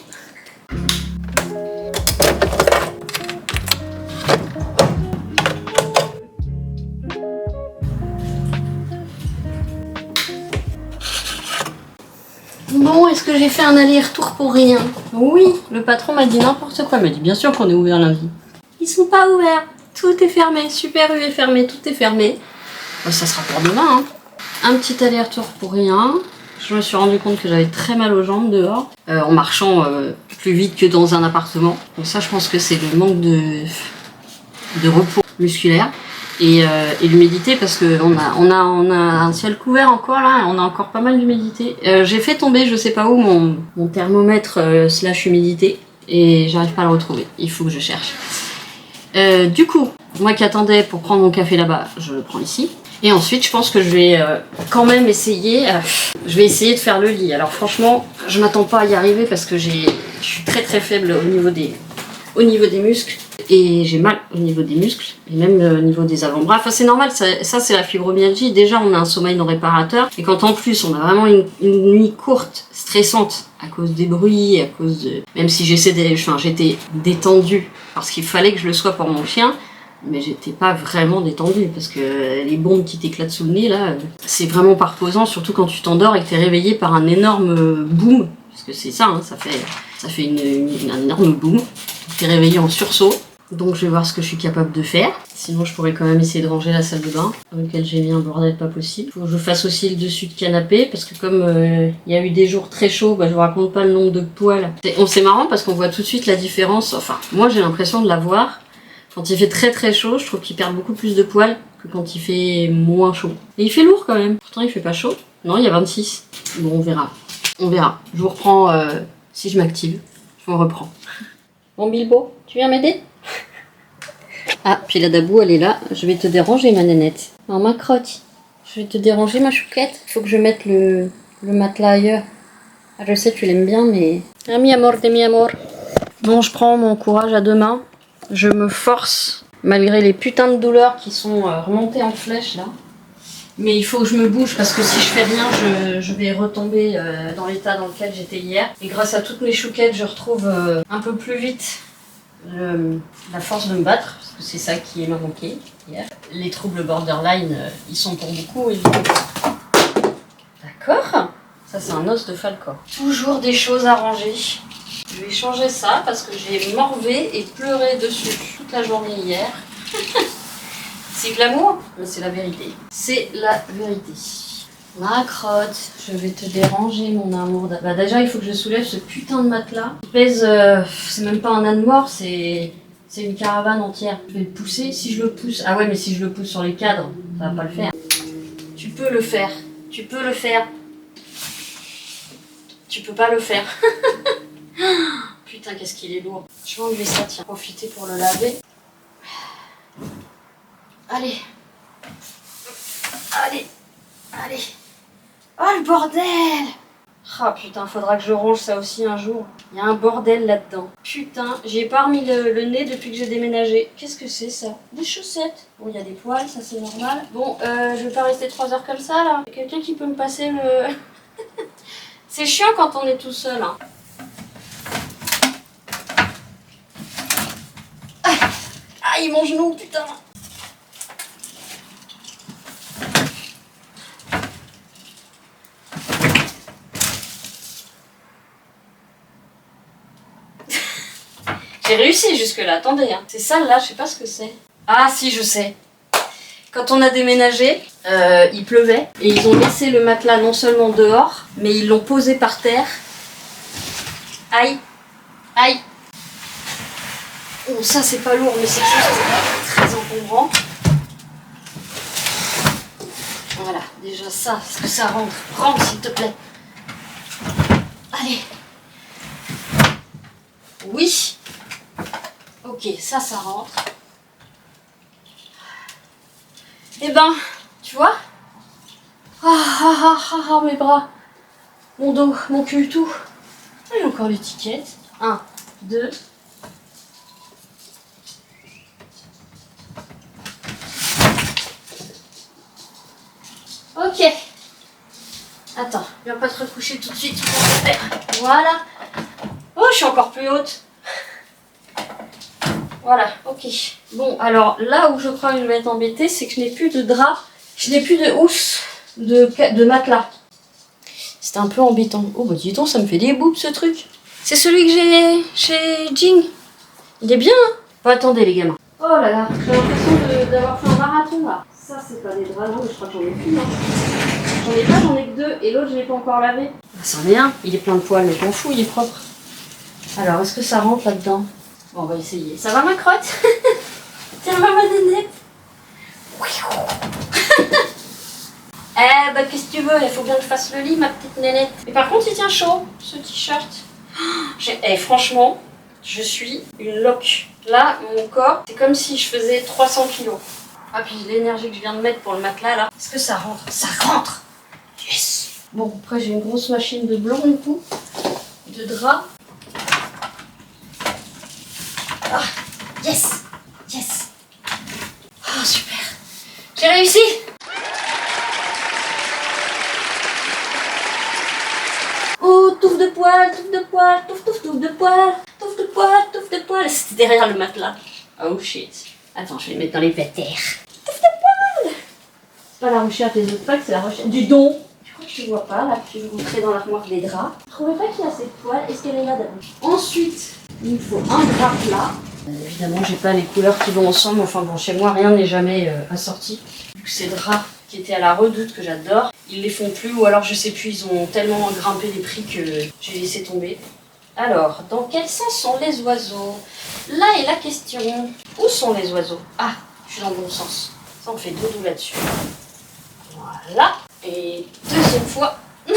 Bon, est-ce que j'ai fait un aller-retour pour rien? Oui, le patron m'a dit n'importe quoi. Il m'a dit bien sûr qu'on est ouvert lundi. Ils sont pas ouverts. Tout est fermé. Super U est fermé. Tout est fermé. Bon, ça sera pour demain. Hein. Un petit aller-retour pour rien. Je me suis rendu compte que j'avais très mal aux jambes dehors. En marchant plus vite que dans un appartement. Donc ça, je pense que c'est le manque de repos musculaire. Et l'humidité parce que on a un ciel couvert encore là, on a encore pas mal d'humidité. J'ai fait tomber je sais pas où mon thermomètre slash humidité et j'arrive pas à le retrouver, il faut que je cherche. Du coup, moi qui attendais pour prendre mon café là-bas, je le prends ici. Et ensuite je pense que je vais quand même essayer, je vais essayer de faire le lit. Alors franchement, je m'attends pas à y arriver parce que je suis très faible au niveau des muscles. Et j'ai mal au niveau des muscles, et même au niveau des avant-bras. Enfin, c'est normal, ça c'est la fibromyalgie. Déjà, on a un sommeil non réparateur. Et quand en plus, on a vraiment une nuit courte, stressante, à cause des bruits, à cause de... Même si j'étais détendue, parce qu'il fallait que je le sois pour mon chien, mais j'étais pas vraiment détendue, parce que les bombes qui t'éclatent sous le nez, là, c'est vraiment pas reposant, surtout quand tu t'endors et que t'es réveillé par un énorme boom. Parce que c'est ça, hein, ça fait un énorme boom. T'es réveillé en sursaut. Donc je vais voir ce que je suis capable de faire. Sinon je pourrais quand même essayer de ranger la salle de bain, dans laquelle j'ai mis un bordel pas possible. Faut que je fasse aussi le dessus de canapé, parce que comme il y a eu des jours très chauds, bah, je vous raconte pas le nombre de poils. C'est marrant parce qu'on voit tout de suite la différence. Enfin, moi j'ai l'impression de la voir. Quand il fait très chaud, je trouve qu'il perd beaucoup plus de poils que quand il fait moins chaud. Et il fait lourd quand même. Pourtant il fait pas chaud. Non, il y a 26. Bon, on verra. On verra. Je vous reprends si je m'active. Je vous reprends. Bon Bilbo, tu viens m'aider? Ah, puis la Dabou, elle est là. Je vais te déranger, ma nénette. Non, ma crotte. Je vais te déranger, ma chouquette. Il faut que je mette le matelas ailleurs. Ah, je sais, tu l'aimes bien, mais... Ah, mi amor de mi amor. Bon, je prends mon courage à deux mains. Je me force, malgré les putains de douleurs qui sont remontées en flèche, là. Mais il faut que je me bouge, parce que si je fais rien, je vais retomber dans l'état dans lequel j'étais hier. Et grâce à toutes mes chouquettes, je retrouve un peu plus vite la force de me battre, parce que c'est ça qui m'a manqué hier. Les troubles borderline, ils sont pour beaucoup évidents. D'accord. Ça c'est un os de Falcor. Toujours des choses à ranger. Je vais changer ça parce que j'ai morvé et pleuré dessus toute la journée hier. C'est glamour, mais c'est la vérité. C'est la vérité. Ma crotte, je vais te déranger, mon amour. Bah déjà, il faut que je soulève ce putain de matelas. Il pèse, c'est même pas un âne mort, c'est une caravane entière. Je vais le pousser, si je le pousse... Ah ouais, mais si je le pousse sur les cadres, ça va pas le faire. Tu peux le faire, tu peux le faire. Tu peux pas le faire. Putain, qu'est-ce qu'il est lourd. Je vais enlever ça, tiens. Profiter pour le laver. Allez. Allez. Allez. Oh le bordel! Ah putain, faudra que je range ça aussi un jour. Il y a un bordel là-dedans. Putain, j'ai pas remis le nez depuis que j'ai déménagé. Qu'est-ce que c'est ça? Des chaussettes. Bon, il y a des poils, ça c'est normal. Bon, je vais pas rester 3 heures comme ça là. Y a quelqu'un qui peut me passer le... C'est chiant quand on est tout seul. Hein. Ah, mon genou, putain! J'ai réussi jusque-là, attendez. Hein. C'est ça là, je sais pas ce que c'est. Ah si, je sais. Quand on a déménagé, il pleuvait et ils ont laissé le matelas non seulement dehors, mais ils l'ont posé par terre. Aïe, aïe. Bon, ça c'est pas lourd, mais c'est juste très encombrant. Voilà, déjà ça, est-ce que ça rentre? Rentre s'il te plaît. Allez. Oui. Ok, ça rentre. Eh ben, tu vois? Mes bras. Mon dos, mon cul, tout. Ah, j'ai encore l'étiquette. 1, 2. Ok. Attends, viens pas te recoucher tout de suite. Voilà. Oh, je suis encore plus haute. Voilà, ok. Bon, alors là où je crois que je vais être embêtée, c'est que je n'ai plus de drap, je n'ai plus de housse, de matelas. C'était un peu embêtant. Oh bah dis donc, ça me fait des boubs ce truc. C'est celui que j'ai chez Jing. Il est bien, hein? Bon, attendez les gamins. Oh là là, j'ai l'impression d'avoir fait un marathon là. Ça c'est pas des draps, non, mais je crois que j'en ai plus. Hein. J'en ai pas, j'en ai que 2 et l'autre je l'ai pas encore lavé. Ah, c'en est un, il est plein de poils, mais je m'en fous, il est propre. Alors, est-ce que ça rentre là-dedans? Bon, on va essayer. Ça va ma crotte? Tiens, va ma nénette. Eh bah qu'est-ce que tu veux? Il faut bien que je fasse le lit, ma petite nénette. Mais par contre, il tient chaud, ce t-shirt. Franchement, je suis une loque. Là, mon corps, c'est comme si je faisais 300 kilos. Ah, puis l'énergie que je viens de mettre pour le matelas, là. Est-ce que ça rentre? Ça rentre! Yes! Bon, après, j'ai une grosse machine de blanc, du coup. De drap. Ah, yes! Yes! Oh, super! J'ai réussi! Oh, touffe de poils, touffe de poils, touffe de poils, touffe de poils, touffe de poils. C'était derrière le matelas. Oh shit. Attends, je vais mettre dans les patères. Touffe de poils! C'est pas la recherche des autres packs, c'est la recherche du don. Je crois que tu vois pas, là, tu veux rentrer dans l'armoire des draps. Je trouvais pas qu'il y a assez de poils. Est-ce qu'elle est là d'abord? Ensuite, il me faut un drap plat. Évidemment, j'ai pas les couleurs qui vont ensemble. Enfin bon, chez moi, rien n'est jamais assorti. Vu que ces draps qui étaient à la Redoute, que j'adore, ils les font plus. Ou alors, je sais plus, ils ont tellement grimpé les prix que j'ai laissé tomber. Alors, dans quel sens sont les oiseaux? Là est la question. Où sont les oiseaux? Ah, je suis dans le bon sens. Ça, on fait dodo là-dessus. Voilà. Et deuxième fois. Non.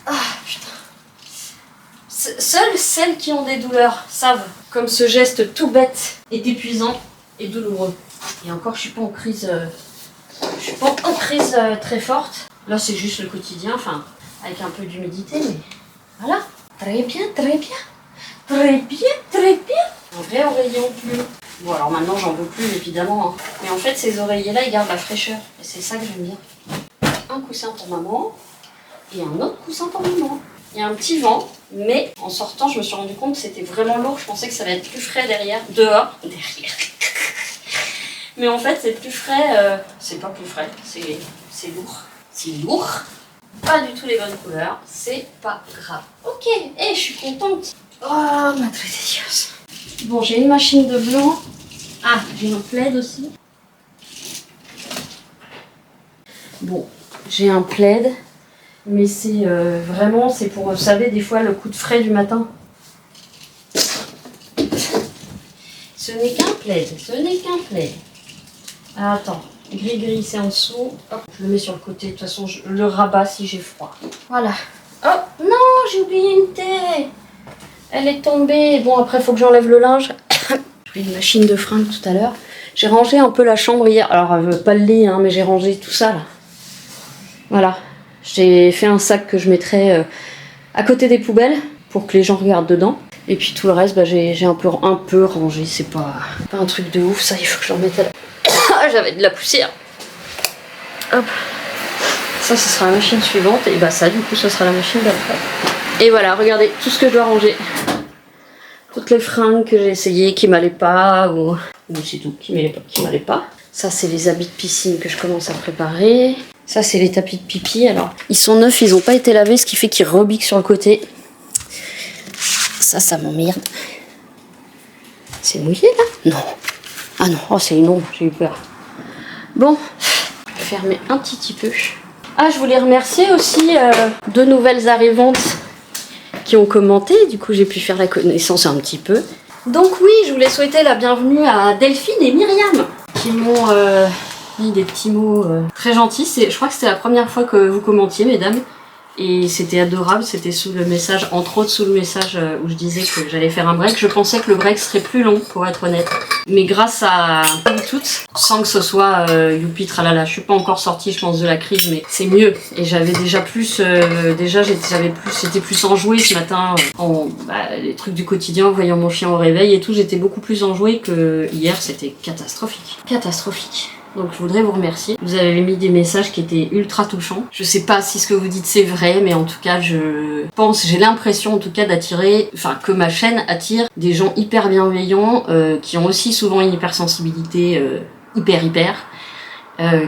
Ah, putain. Seules celles qui ont des douleurs savent comme ce geste tout bête est épuisant et douloureux. Et encore, je suis pas en crise, très forte. Là, c'est juste le quotidien, enfin, avec un peu d'humidité, mais voilà. Très bien, très bien. Très bien, très bien. Un vrai oreiller en plus. Bon, alors maintenant, j'en veux plus, évidemment. Hein. Mais en fait, ces oreillers-là, ils gardent la fraîcheur. Et c'est ça que j'aime bien. Un coussin pour maman et un autre coussin pour maman. Il y a un petit vent, mais en sortant, je me suis rendu compte que c'était vraiment lourd. Je pensais que ça allait être plus frais dehors. Mais en fait, c'est plus frais. C'est pas plus frais, c'est lourd. C'est lourd. Pas du tout les bonnes couleurs. C'est pas grave. Ok, et je suis contente. Oh, madre de Dios. Bon, j'ai une machine de blanc. Ah, j'ai un plaid aussi. Bon, j'ai un plaid. Mais c'est vraiment, c'est pour, vous savez, des fois, le coup de frais du matin. Ce n'est qu'un plaid, ce n'est qu'un plaid. Ah, attends, gris-gris, c'est en dessous. Hop, je le mets sur le côté, de toute façon, je le rabats si j'ai froid. Voilà. Oh, non, j'ai oublié une thé. Elle est tombée. Bon, après, il faut que j'enlève le linge. Je une machine de fringues tout à l'heure. J'ai rangé un peu la chambre hier. Alors, pas le lit, hein, mais j'ai rangé tout ça là. Voilà. J'ai fait un sac que je mettrai à côté des poubelles pour que les gens regardent dedans. Et puis tout le reste, j'ai un peu rangé. C'est pas un truc de ouf, ça. Il faut que je le remette à la... J'avais de la poussière. Hop. Ça, ce sera la machine suivante. Et bah ça, du coup, ce sera la machine d'après. Et voilà, regardez tout ce que je dois ranger. Toutes les fringues que j'ai essayé qui m'allaient pas, ou c'est tout, qui m'allaient pas. Ça, c'est les habits de piscine que je commence à préparer. Ça, c'est les tapis de pipi. Alors, ils sont neufs, ils ont pas été lavés, ce qui fait qu'ils rebiquent sur le côté. Ça m'emmerde. C'est mouillé, là? Non. Ah non, oh, c'est une ombre, j'ai eu peur. Bon, je vais fermer un petit peu. Ah, je voulais remercier aussi deux nouvelles arrivantes qui ont commenté. Du coup, j'ai pu faire la connaissance un petit peu. Donc oui, je voulais souhaiter la bienvenue à Delphine et Myriam qui m'ont mis des petits mots très gentils. Je crois que c'était la première fois que vous commentiez, mesdames. Et c'était adorable, c'était sous le message, entre autres sous le message où je disais que j'allais faire un break. Je pensais que le break serait plus long, pour être honnête. Mais grâce à vous toutes, sans que ce soit youpi tralala, je suis pas encore sortie, je pense, de la crise, mais c'est mieux. Et j'avais déjà plus, j'étais plus enjouée ce matin, les trucs du quotidien, en voyant mon chien au réveil et tout, j'étais beaucoup plus enjouée que hier, c'était catastrophique. Catastrophique. Donc je voudrais vous remercier. Vous avez mis des messages qui étaient ultra touchants. Je sais pas si ce que vous dites c'est vrai, mais en tout cas j'ai l'impression en tout cas que ma chaîne attire des gens hyper bienveillants, qui ont aussi souvent une hypersensibilité hyper,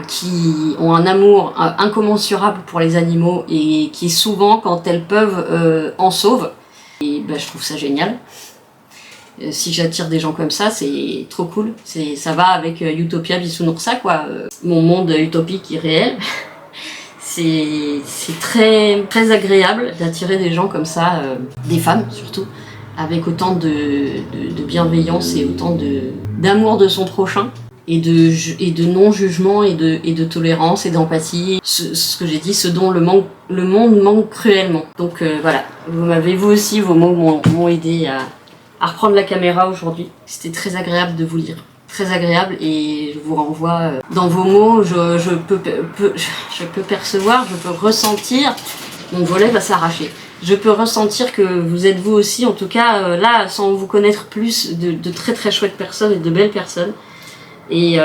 qui ont un amour incommensurable pour les animaux et qui souvent quand elles peuvent en sauvent. Et je trouve ça génial. Si j'attire des gens comme ça, c'est trop cool. Ça va avec Utopia Bisounoursa, quoi. Mon monde utopique et réel. C'est très, très agréable d'attirer des gens comme ça, des femmes surtout, avec autant de bienveillance et autant d'amour de son prochain. Et de non-jugement et de tolérance et d'empathie. Ce que j'ai dit, ce dont le monde manque cruellement. Donc voilà, vous aussi, vos mots m'ont aidé à reprendre la caméra aujourd'hui. C'était très agréable de vous lire. Très agréable et je vous renvoie dans vos mots, je peux percevoir, je peux ressentir, mon volet va s'arracher. Je peux ressentir que vous êtes vous aussi, en tout cas là, sans vous connaître plus, de très très chouettes personnes et de belles personnes. Et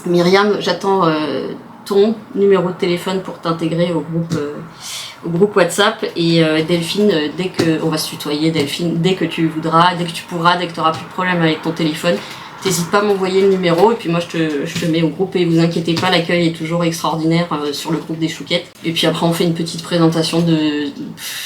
Myriam, j'attends ton numéro de téléphone pour t'intégrer au groupe WhatsApp. Et Delphine, on va se tutoyer, Delphine, dès que tu voudras, dès que tu pourras, dès que tu n'auras plus de problème avec ton téléphone, t'hésites pas à m'envoyer le numéro et puis moi je te mets au groupe et vous inquiétez pas, l'accueil est toujours extraordinaire sur le groupe des chouquettes. Et puis après on fait une petite présentation de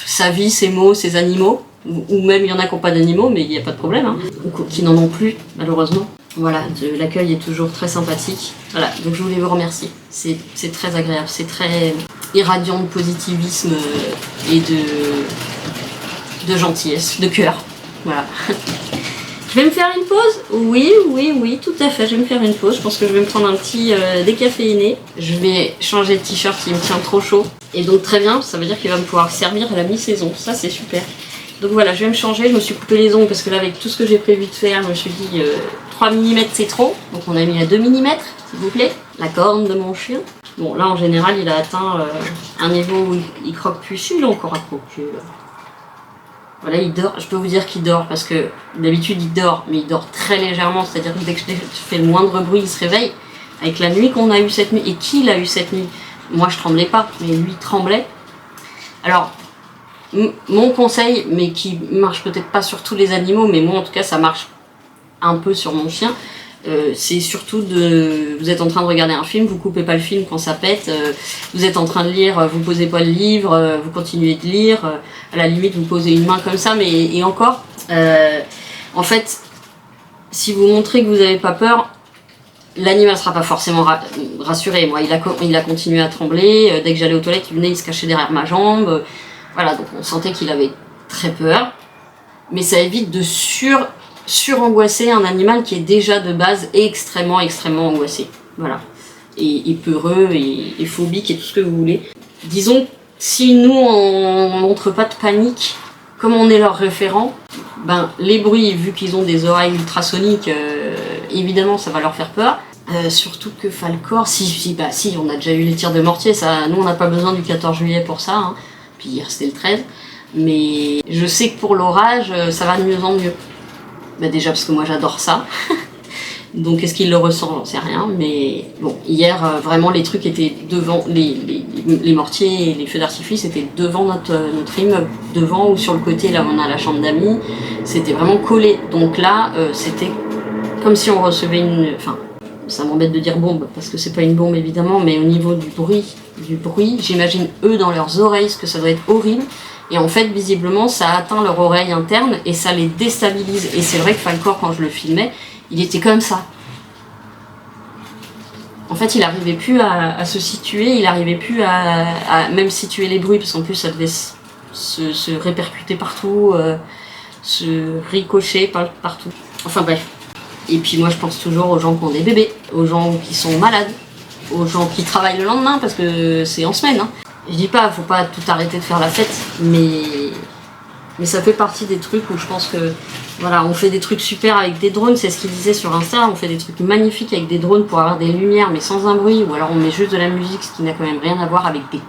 sa vie, ses mots, ses animaux, ou même il y en a qui n'ont pas d'animaux mais il n'y a pas de problème, hein, ou qui n'en ont plus malheureusement. Voilà, l'accueil est toujours très sympathique. Voilà, donc je voulais vous remercier. C'est très agréable, c'est très irradiant de positivisme et de gentillesse, de cœur. Voilà. Je vais me faire une pause? Oui, tout à fait, je vais me faire une pause. Je pense que je vais me prendre un petit décaféiné. Je vais changer de t-shirt, il me tient trop chaud. Et donc très bien, ça veut dire qu'il va me pouvoir servir à la mi-saison. Ça, c'est super. Donc voilà, je vais me changer. Je me suis coupé les ongles parce que là, avec tout ce que j'ai prévu de faire, je me suis dit 3 mm c'est trop. Donc on a mis à 2 mm, s'il vous plaît. La corne de mon chien. Bon, là en général, il a atteint un niveau où il croque plus. Celui-là encore à croquer. Voilà, il dort. Je peux vous dire qu'il dort parce que d'habitude il dort, mais il dort très légèrement. C'est-à-dire que dès que je fais le moindre bruit, il se réveille. Avec la nuit qu'on a eue cette nuit, et qu'il a eu cette nuit, moi je tremblais pas, mais lui tremblait. Alors, mon conseil, mais qui marche peut-être pas sur tous les animaux, mais moi en tout cas ça marche un peu sur mon chien, c'est surtout vous êtes en train de regarder un film, vous coupez pas le film quand ça pète, vous êtes en train de lire, vous posez pas le livre, vous continuez de lire, à la limite vous posez une main comme ça, mais et encore, en fait, si vous montrez que vous n'avez pas peur, l'animal sera pas forcément rassuré. Moi, il a continué à trembler, dès que j'allais aux toilettes, il venait, il se cachait derrière ma jambe, voilà, donc on sentait qu'il avait très peur, mais ça évite de surangoisser un animal qui est déjà de base extrêmement angoissé, voilà, et peureux et phobique et tout ce que vous voulez. Disons, si nous on montre pas de panique comme on est leur référent, ben, les bruits, vu qu'ils ont des oreilles ultrasoniques, évidemment ça va leur faire peur. Surtout que Falkor, si, on a déjà eu les tirs de mortier, ça, nous on n'a pas besoin du 14 juillet pour ça, hein. Puis hier c'était le 13. Mais je sais que pour l'orage, ça va de mieux en mieux. Bah déjà parce que moi j'adore ça. Donc est-ce qu'il le ressent, j'en sais rien. Mais bon, hier vraiment les trucs étaient devant, les mortiers et les feux d'artifice étaient devant notre immeuble, devant ou sur le côté, là où on a la chambre d'amis. C'était vraiment collé. Donc là, c'était comme si on recevait une... Enfin, ça m'embête de dire bombe, parce que c'est pas une bombe évidemment, mais au niveau du bruit, j'imagine eux dans leurs oreilles, ce que ça doit être horrible. Et en fait, visiblement, ça atteint leur oreille interne et ça les déstabilise. Et c'est vrai que Falkor, quand je le filmais, il était comme ça. En fait, il n'arrivait plus à se situer, il n'arrivait plus à même situer les bruits, parce qu'en plus, ça devait se répercuter partout, se ricocher partout. Enfin bref. Et puis moi, je pense toujours aux gens qui ont des bébés, aux gens qui sont malades, aux gens qui travaillent le lendemain, parce que c'est en semaine, hein. Je dis pas, faut pas tout arrêter de faire la fête, mais ça fait partie des trucs où je pense que, voilà, on fait des trucs super avec des drones, c'est ce qu'il disait sur Insta, on fait des trucs magnifiques avec des drones pour avoir des lumières, mais sans un bruit, ou alors on met juste de la musique, ce qui n'a quand même rien à voir avec des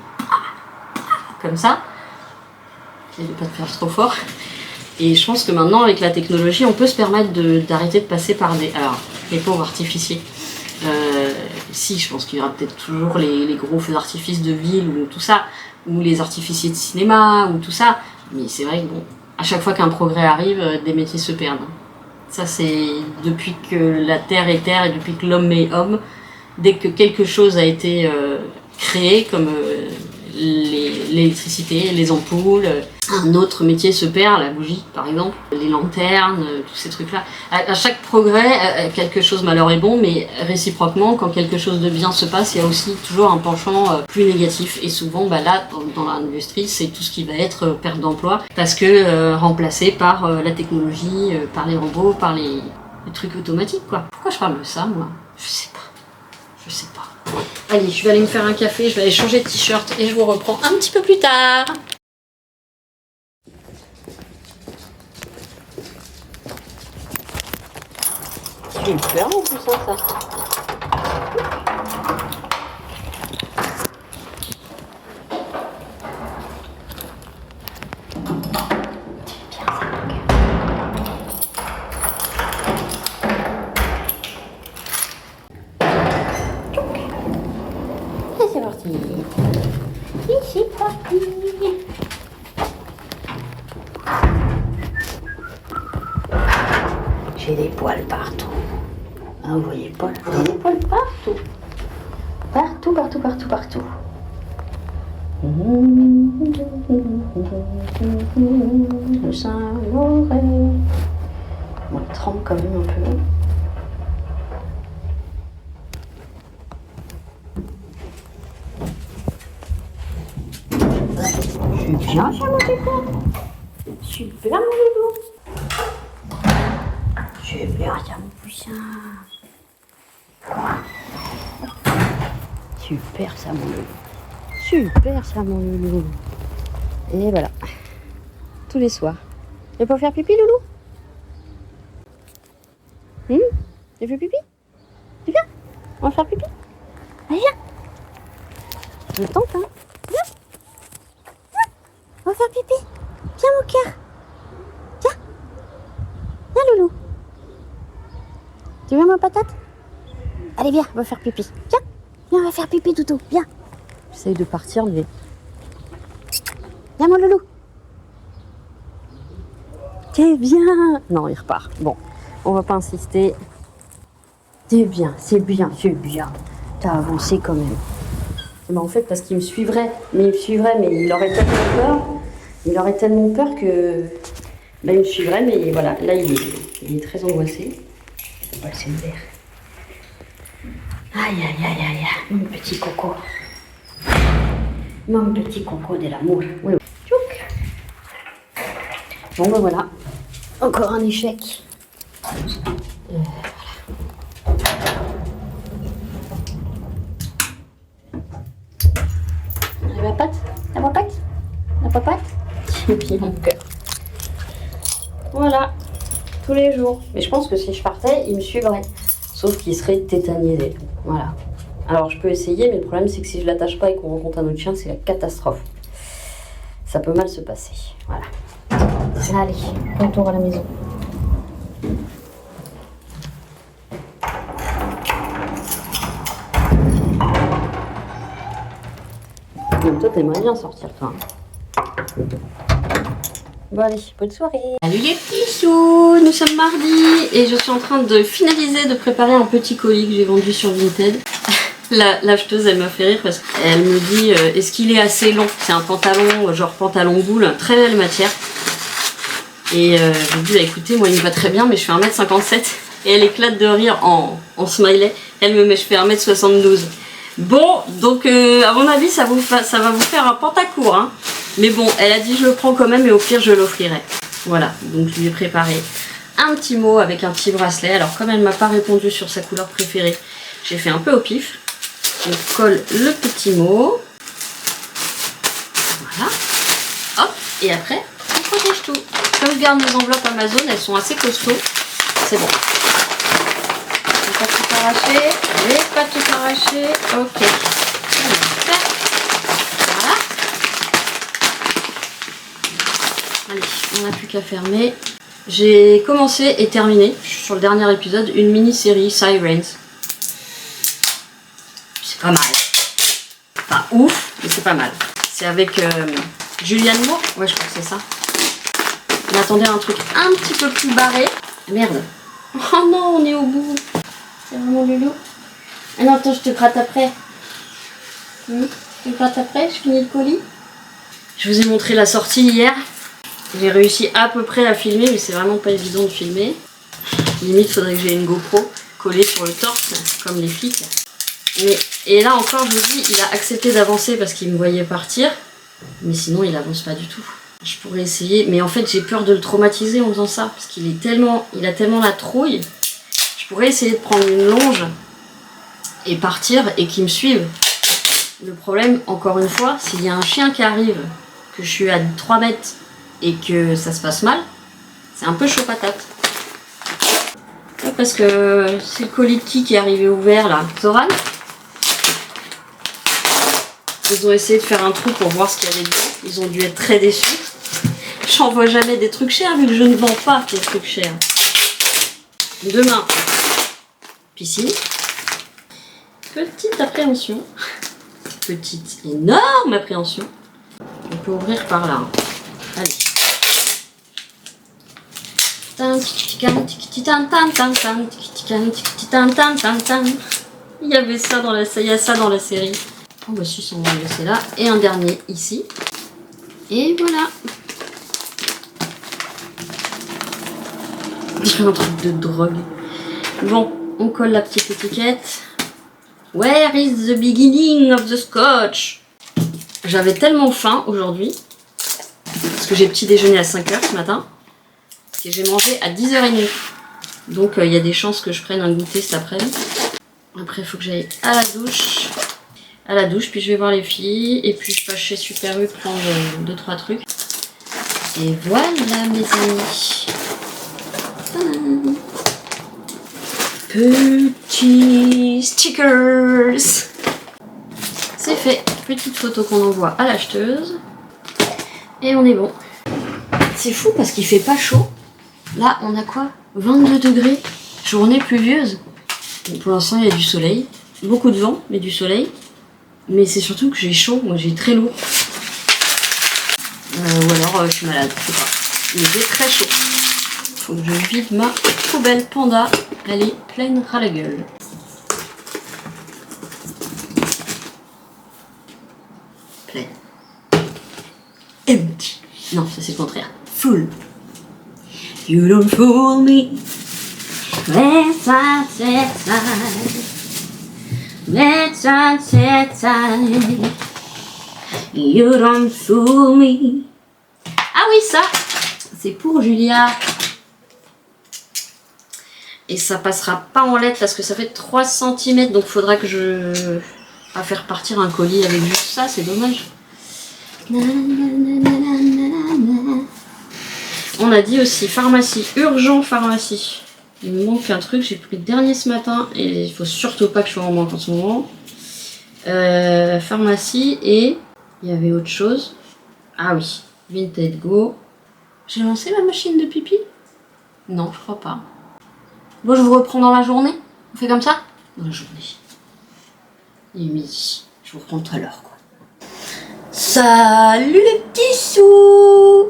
comme ça. J'essaie de pas te faire trop fort. Et je pense que maintenant, avec la technologie, on peut se permettre d'arrêter de passer par des... Alors, les pauvres artificiers. Si, je pense qu'il y aura peut-être toujours les gros feux d'artifice de ville ou tout ça, ou les artificiers de cinéma ou tout ça, mais c'est vrai que bon, à chaque fois qu'un progrès arrive, des métiers se perdent. Ça c'est depuis que la terre est terre et depuis que l'homme est homme, dès que quelque chose a été créé comme l'électricité, les ampoules, un autre métier se perd, la bougie par exemple, les lanternes, tous ces trucs là. À chaque progrès, quelque chose malheur est bon, mais réciproquement, quand quelque chose de bien se passe, il y a aussi toujours un penchant plus négatif. Et souvent, là, dans l'industrie, c'est tout ce qui va être perte d'emploi, parce que remplacé par la technologie, par les robots, par les trucs automatiques, quoi. Pourquoi je parle de ça, moi? Je sais pas. Je sais pas. Allez, je vais aller me faire un café, je vais aller changer de t-shirt et je vous reprends un petit peu plus tard. Super en plus, hein, ça. Et c'est parti. Et c'est parti. J'ai des poils partout. Ah, vous voyez pas, j'ai des poils partout. Partout, partout, partout, partout. Le Saint-Laurent. On le trempe quand même un peu. Super, j'ai mon pépère. Super, mon loulou. Super, c'est mon poussin. Super, ça, mon loulou. Super, ça, mon loulou. Et voilà. Tous les soirs. Tu veux pas faire pipi, loulou? Tu fais pipi? Tu viens? On va faire pipi? Allez, viens. Je tente, hein. Viens. Viens. On va faire pipi. Viens, mon cœur. Viens. Viens, loulou. Tu veux ma patate? Allez, viens, on va faire pipi. Viens. Viens, on va faire pipi, Toutou. Viens. J'essaye de partir, mais... Viens, mon loulou. T'es bien. Non, il repart. Bon, on va pas insister. C'est bien, c'est bien, c'est bien. T'as avancé quand même. Ben, en fait, parce qu'il me suivrait. Mais il aurait tellement peur. Il aurait tellement peur que... Ben, il me suivrait, mais voilà. Là, il est très angoissé. Je vais pas laisser le verre. Aïe, aïe, aïe, aïe, aïe. Mon petit coco. Mon petit coco de l'amour. Oui, oui. Tchouk. Bon, ben voilà. Encore un échec. Voilà. La papate? La papate? La papate? J'ai bien mon cœur. Voilà, tous les jours. Mais je pense que si je partais, il me suivrait. Sauf qu'il serait tétanisé. Voilà. Alors je peux essayer, mais le problème c'est que si je l'attache pas et qu'on rencontre un autre chien, c'est la catastrophe. Ça peut mal se passer. Voilà. Allez, retour à la maison. Donc toi t'aimerais bien sortir toi. Bon allez, bonne soirée. Salut les petits choux, nous sommes mardi et je suis en train de finaliser, de préparer un petit colis que j'ai vendu sur Vinted. L'acheteuse elle m'a fait rire parce qu'elle me dit est-ce qu'il est assez long? C'est un pantalon, genre pantalon boule, très belle matière. Et j'ai dit bah, écoutez, moi il me va très bien mais je fais 1m57 et elle éclate de rire en smiley. Elle me met je fais 1m72. Bon, donc à mon avis ça va vous faire un pantacourt hein. Mais bon, elle a dit je le prends quand même et au pire je l'offrirai. Voilà, donc je lui ai préparé un petit mot avec un petit bracelet. Alors comme elle m'a pas répondu sur sa couleur préférée, j'ai fait un peu au pif. On colle le petit mot. Voilà. Hop, et après on protège tout. Comme je garde mes enveloppes Amazon, elles sont assez costauds. C'est bon. Je vais pas tout arracher. Je vais pas tout arracher. Ok. Voilà. Allez, on n'a plus qu'à fermer. J'ai commencé et terminé, je suis sur le dernier épisode, une mini-série Sirens. C'est pas mal. Pas ouf, mais c'est pas mal. C'est avec Julianne Moore. Ouais, je crois que c'est ça. On attendait un truc un petit peu plus barré. Merde. Oh non, on est au bout. C'est vraiment Lulu. Ah non, attends, je te gratte après. Je te gratte après, je finis le colis. Je vous ai montré la sortie hier. J'ai réussi à peu près à filmer, mais c'est vraiment pas évident de filmer. Limite, faudrait que j'ai une GoPro collée sur le torse, comme les flics. Et là encore, je vous dis, il a accepté d'avancer parce qu'il me voyait partir. Mais sinon, il avance pas du tout. Je pourrais essayer, mais en fait, j'ai peur de le traumatiser en faisant ça. Parce qu'il a tellement la trouille. Je pourrais essayer de prendre une longe et partir et qu'il me suive. Le problème, encore une fois, s'il y a un chien qui arrive, que je suis à 3 mètres et que ça se passe mal, c'est un peu chaud patate. Ouais, parce que c'est le colis de qui est arrivé ouvert là, Zoran. Ils ont essayé de faire un trou pour voir ce qu'il y avait dedans. Ils ont dû être très déçus. J'en vois jamais des trucs chers vu que je ne vends pas des trucs chers. Demain, piscine. Petite appréhension. Petite, énorme appréhension. On peut ouvrir par là. Allez. Il y avait ça dans la série. Oh bah si, on va le laisser là. Et un dernier ici. Et voilà. Un truc de drogue. Bon, on colle la petite étiquette. Where is the beginning of the scotch? J'avais tellement faim aujourd'hui. Parce que j'ai petit déjeuner à 5h ce matin. Et j'ai mangé à 10h30. Donc il y a des chances que je prenne un goûter cet après-midi. Après il faut que j'aille à la douche. Puis je vais voir les filles. Et puis je passe chez Super U prendre 2-3 trucs. Et voilà mes amis. Tadam. Petits stickers. C'est fait. Petite photo qu'on envoie à l'acheteuse. Et on est bon. C'est fou parce qu'il fait pas chaud. Là, on a quoi? 22 degrés. Journée pluvieuse. Bon, pour l'instant, il y a du soleil. Beaucoup de vent, mais du soleil. Mais c'est surtout que j'ai chaud. Moi, j'ai très lourd. Ou alors, je suis malade. Je sais pas. Mais j'ai très chaud. Faut que je vide ma poubelle panda. Elle est pleine ras la gueule. Pleine. Empty. Non, ça c'est le contraire. Full. You don't fool me. Let's side. You don't fool me. Ah oui, ça, c'est pour Julia. Et ça passera pas en lettres parce que ça fait 3 cm. Donc faudra que je va faire partir un colis avec juste ça, c'est dommage. On a dit aussi pharmacie, urgent pharmacie. Il me manque un truc, j'ai pris le dernier ce matin et il faut surtout pas que je sois en manque en ce moment. Pharmacie et il y avait autre chose. Ah oui, Vinted Go. J'ai lancé ma machine de pipi? Non, je crois pas. Bon, je vous reprends dans la journée. On fait comme ça? Dans la journée. Il est midi. Je vous reprends tout à l'heure, quoi. Salut les petits sous!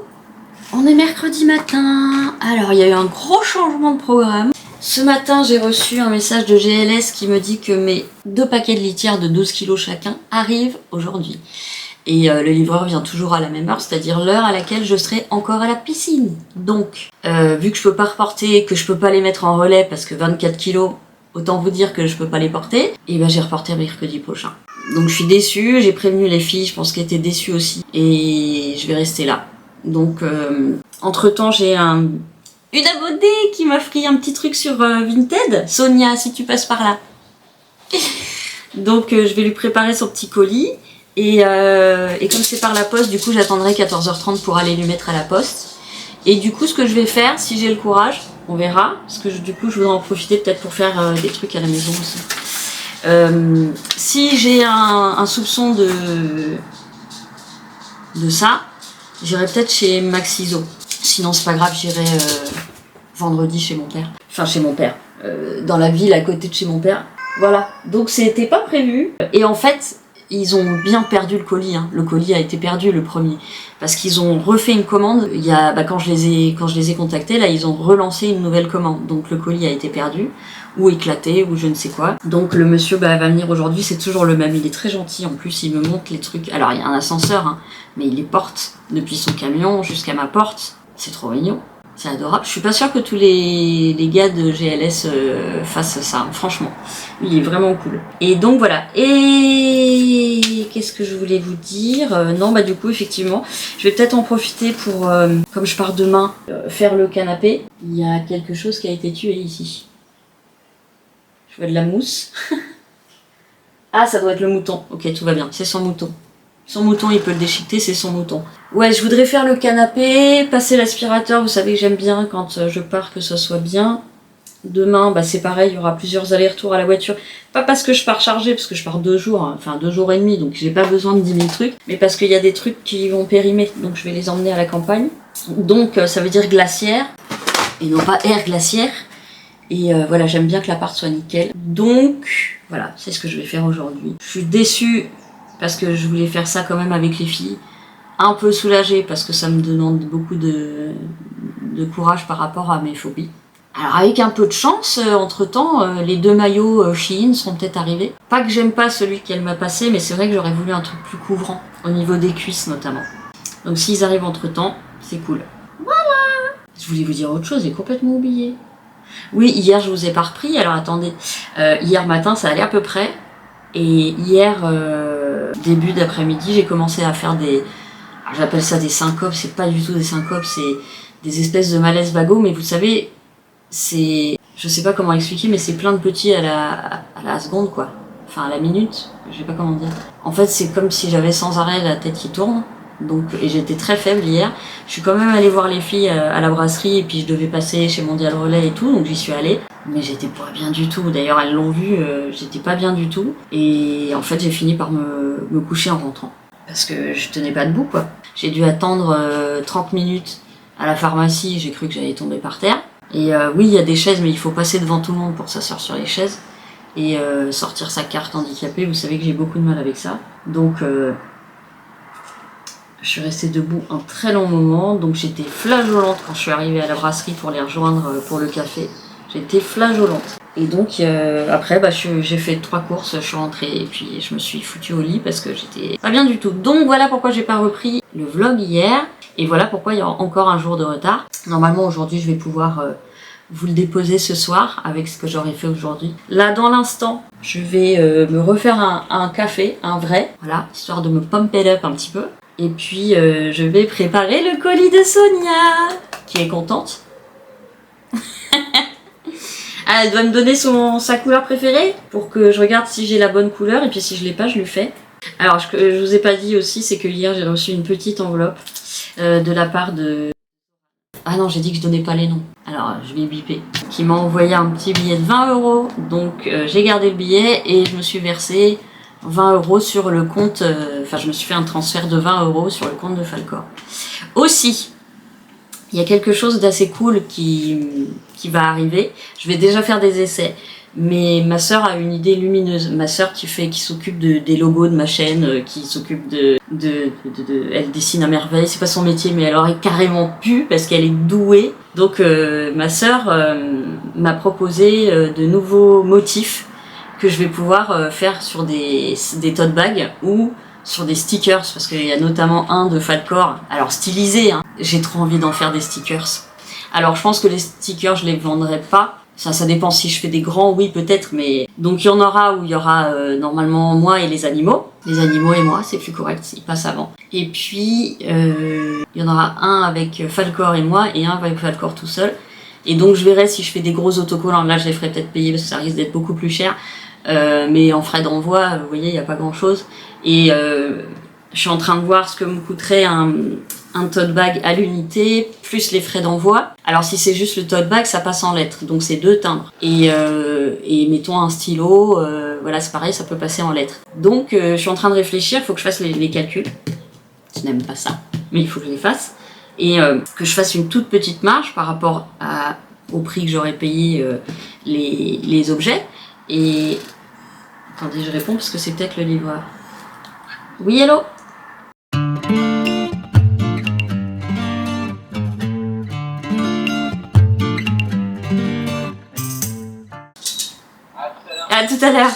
On est mercredi matin. Alors, il y a eu un gros changement de programme. Ce matin, j'ai reçu un message de GLS qui me dit que mes 2 paquets de litières de 12 kg chacun arrivent aujourd'hui. Et le livreur vient toujours à la même heure, c'est-à-dire l'heure à laquelle je serai encore à la piscine. Donc, vu que je peux pas reporter, que je peux pas les mettre en relais parce que 24 kg, autant vous dire que je peux pas les porter, et ben j'ai reporté mercredi prochain. Donc je suis déçue, j'ai prévenu les filles, je pense qu'elles étaient déçues aussi, et je vais rester là. Donc, entre-temps, j'ai une abonnée qui m'a offert un petit truc sur Vinted. Sonia, si tu passes par là. Donc, je vais lui préparer son petit colis. Et comme c'est par la poste, du coup, j'attendrai 14h30 pour aller lui mettre à la poste. Et du coup, ce que je vais faire, si j'ai le courage, on verra. Parce que du coup, je voudrais en profiter peut-être pour faire des trucs à la maison aussi. Si j'ai un soupçon de ça, j'irai peut-être chez Maxiso. Sinon, c'est pas grave, j'irai vendredi chez mon père. Enfin, chez mon père. Dans la ville à côté de chez mon père. Voilà. Donc, c'était pas prévu. Et en fait, ils ont bien perdu le colis. Hein. Le colis a été perdu, le premier. Parce qu'ils ont refait une commande. Il y a, quand je les ai contactés, là, ils ont relancé une nouvelle commande. Donc, le colis a été perdu. Ou éclaté, ou je ne sais quoi. Donc le monsieur va venir aujourd'hui, c'est toujours le même, il est très gentil en plus, il me montre les trucs. Alors il y a un ascenseur, hein, mais il les porte depuis son camion jusqu'à ma porte. C'est trop mignon, c'est adorable. Je suis pas sûre que tous les gars de GLS fassent ça, hein, franchement. Il est vraiment cool. Et donc voilà. Et qu'est-ce que je voulais vous dire? Non, bah du coup, effectivement, je vais peut-être en profiter pour, comme je pars demain, faire le canapé. Il y a quelque chose qui a été tué ici. Je vois de la mousse. Ah, ça doit être le mouton. Ok, tout va bien. C'est son mouton. Son mouton, il peut le déchiqueter, c'est son mouton. Ouais, je voudrais faire le canapé, passer l'aspirateur. Vous savez que j'aime bien quand je pars que ça soit bien. Demain, bah c'est pareil, il y aura plusieurs allers-retours à la voiture. Pas parce que je pars chargée, parce que je pars 2 jours, hein, enfin 2 jours et demi, donc j'ai pas besoin de 10 000 trucs. Mais parce qu'il y a des trucs qui vont périmer, donc je vais les emmener à la campagne. Donc ça veut dire glacière, et non pas air glaciaire. Et voilà, j'aime bien que l'appart soit nickel. Donc, voilà, c'est ce que je vais faire aujourd'hui. Je suis déçue parce que je voulais faire ça quand même avec les filles. Un peu soulagée parce que ça me demande beaucoup de courage par rapport à mes phobies. Alors avec un peu de chance, entre-temps, les 2 maillots Shein seront peut-être arrivés. Pas que j'aime pas celui qu'elle m'a passé, mais c'est vrai que j'aurais voulu un truc plus couvrant, au niveau des cuisses notamment. Donc s'ils arrivent entre-temps, c'est cool. Voilà! Je voulais vous dire autre chose, j'ai complètement oublié. Oui, hier je vous ai pas repris, alors attendez, hier matin ça allait à peu près, et hier, début d'après-midi, j'ai commencé à faire j'appelle ça des syncopes, c'est pas du tout des syncopes, c'est des espèces de malaise vago, mais vous savez, je sais pas comment expliquer, mais c'est plein de petits à la seconde quoi, enfin à la minute, je sais pas comment dire. En fait c'est comme si j'avais sans arrêt la tête qui tourne. Donc, et j'étais très faible hier. Je suis quand même allée voir les filles à la brasserie et puis je devais passer chez Mondial Relais et tout, donc j'y suis allée. Mais j'étais pas bien du tout. D'ailleurs, elles l'ont vu, j'étais pas bien du tout. Et en fait, j'ai fini par me coucher en rentrant. Parce que je tenais pas debout, quoi. J'ai dû attendre 30 minutes à la pharmacie, j'ai cru que j'allais tomber par terre. Et oui, il y a des chaises, mais il faut passer devant tout le monde pour s'asseoir sur les chaises. Et sortir sa carte handicapée, vous savez que j'ai beaucoup de mal avec ça. Donc... je suis restée debout un très long moment, donc j'étais flageolante quand je suis arrivée à la brasserie pour les rejoindre pour le café. J'étais flageolante. Et donc après, j'ai fait 3 courses, je suis rentrée et puis je me suis foutue au lit parce que j'étais pas bien du tout. Donc voilà pourquoi j'ai pas repris le vlog hier. Et voilà pourquoi il y aura encore un jour de retard. Normalement aujourd'hui je vais pouvoir vous le déposer ce soir avec ce que j'aurais fait aujourd'hui. Là dans l'instant, je vais me refaire un café, un vrai, voilà, histoire de me pump it up un petit peu. Et puis je vais préparer le colis de Sonia, qui est contente. Elle doit me donner sa couleur préférée pour que je regarde si j'ai la bonne couleur et puis si je l'ai pas, je lui fais. Alors ce que je vous ai pas dit aussi, c'est que hier j'ai reçu une petite enveloppe de la part de Ah non, j'ai dit que je donnais pas les noms. Alors, je vais biper. Qui m'a envoyé un petit billet de 20 €. Donc, j'ai gardé le billet et je me suis versé 20 € sur le compte... Enfin, je me suis fait un transfert de 20 € sur le compte de Falcor. Aussi, il y a quelque chose d'assez cool qui va arriver. Je vais déjà faire des essais. Mais ma sœur a une idée lumineuse. Ma sœur qui s'occupe des logos de ma chaîne, qui s'occupe elle dessine à merveille. C'est pas son métier, mais elle aurait carrément pu parce qu'elle est douée. Donc ma sœur m'a proposé de nouveaux motifs que je vais pouvoir faire sur des tote bags ou sur des stickers, parce qu'il y a notamment un de Falcor, alors stylisé, hein. J'ai trop envie d'en faire des stickers. Alors je pense que les stickers je les vendrai pas. Ça dépend si je fais des grands, oui peut-être, mais... Donc il y en aura où il y aura normalement moi et les animaux. Les animaux et moi, c'est plus correct, ils passent avant. Et puis, il y en aura un avec Falcor et moi, et un avec Falcor tout seul. Et donc je verrai si je fais des gros autocollants, là je les ferai peut-être payer parce que ça risque d'être beaucoup plus cher. Mais en frais d'envoi, vous voyez, il n'y a pas grand-chose. Et je suis en train de voir ce que me coûterait un tote bag à l'unité, plus les frais d'envoi. Alors si c'est juste le tote bag, ça passe en lettres, donc c'est 2 timbres. Et mettons un stylo, voilà, c'est pareil, ça peut passer en lettres. Donc je suis en train de réfléchir, il faut que je fasse les calculs. Je n'aime pas ça, mais il faut que je les fasse. Et que je fasse une toute petite marge par rapport au prix que j'aurais payé les objets. Et... Attendez, je réponds parce que c'est peut-être le livreur. Oui, hello? À tout à l'heure.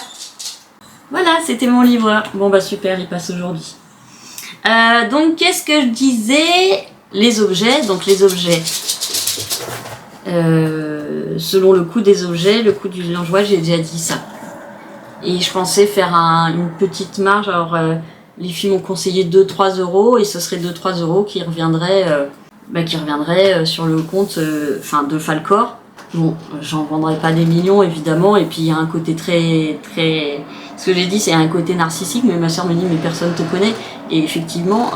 Voilà, c'était mon livreur. Bon bah super, il passe aujourd'hui. Donc qu'est-ce que je disais? Les objets, donc les objets. Selon le coût des objets, le coût du lingeois, j'ai déjà dit ça. Et je pensais faire une petite marge. Alors les filles m'ont conseillé 2-3 € et ce serait 2-3 € qui reviendraient sur le compte de Falcor. Bon, j'en vendrai pas des millions évidemment, et puis il y a un côté très... Ce que j'ai dit, c'est un côté narcissique, mais ma soeur me dit mais personne te connaît. Et effectivement,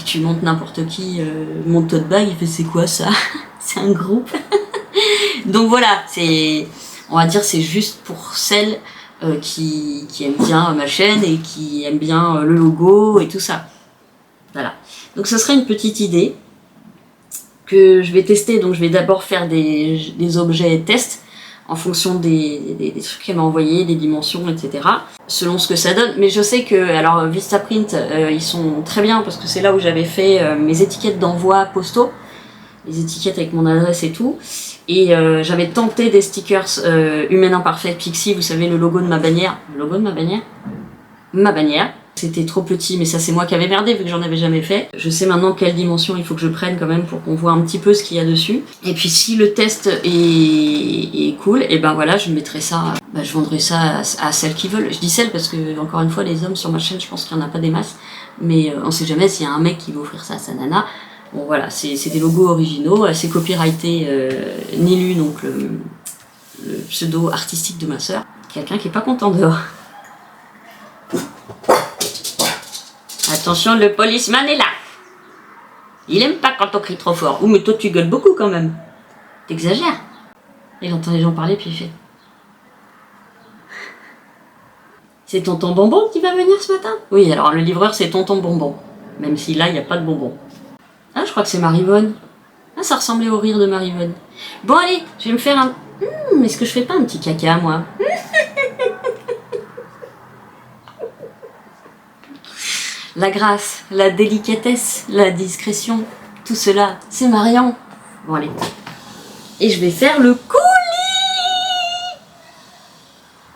tu montes n'importe qui, mon tote bag, il fait c'est quoi ça? C'est un groupe. Donc voilà, on va dire c'est juste pour celles qui aiment bien ma chaîne et qui aiment bien le logo et tout ça. Voilà. Donc ce serait une petite idée que je vais tester. Donc je vais d'abord faire des objets tests en fonction des trucs qu'elle m'a envoyés, des dimensions, etc. Selon ce que ça donne. Mais je sais que, alors Vistaprint, ils sont très bien parce que c'est là où j'avais fait mes étiquettes d'envoi postaux. Les étiquettes avec mon adresse et tout. Et j'avais tenté des stickers Humaine Imparfaite Pixie, vous savez, le logo de ma bannière. Le logo de ma bannière? Ma bannière. C'était trop petit, mais ça c'est moi qui avais merdé vu que j'en avais jamais fait. Je sais maintenant quelle dimension il faut que je prenne quand même pour qu'on voit un petit peu ce qu'il y a dessus. Et puis si le test est cool, et ben voilà, je mettrai ça, je vendrai ça à celles qui veulent. Je dis celles parce que, encore une fois, les hommes sur ma chaîne, je pense qu'il n'y en a pas des masses. Mais on sait jamais s'il y a un mec qui veut offrir ça à sa nana. Bon voilà, c'est des logos originaux, c'est copyrighté Nilu, donc le pseudo artistique de ma sœur. Quelqu'un qui est pas content dehors. Attention, le policeman est là. Il aime pas quand on crie trop fort. Ouh, mais toi tu gueules beaucoup quand même. T'exagères. Il entend les gens parler puis il fait... C'est tonton Bonbon qui va venir ce matin? Oui, alors le livreur c'est tonton Bonbon. Même si là, il n'y a pas de bonbons. Ah, je crois que c'est Marivonne. Ah, ça ressemblait au rire de Marivonne. Bon, allez, je vais me faire un... est-ce que je fais pas un petit caca, moi? La grâce, la délicatesse, la discrétion, tout cela, c'est Marion. Bon, allez. Et je vais faire le coulis.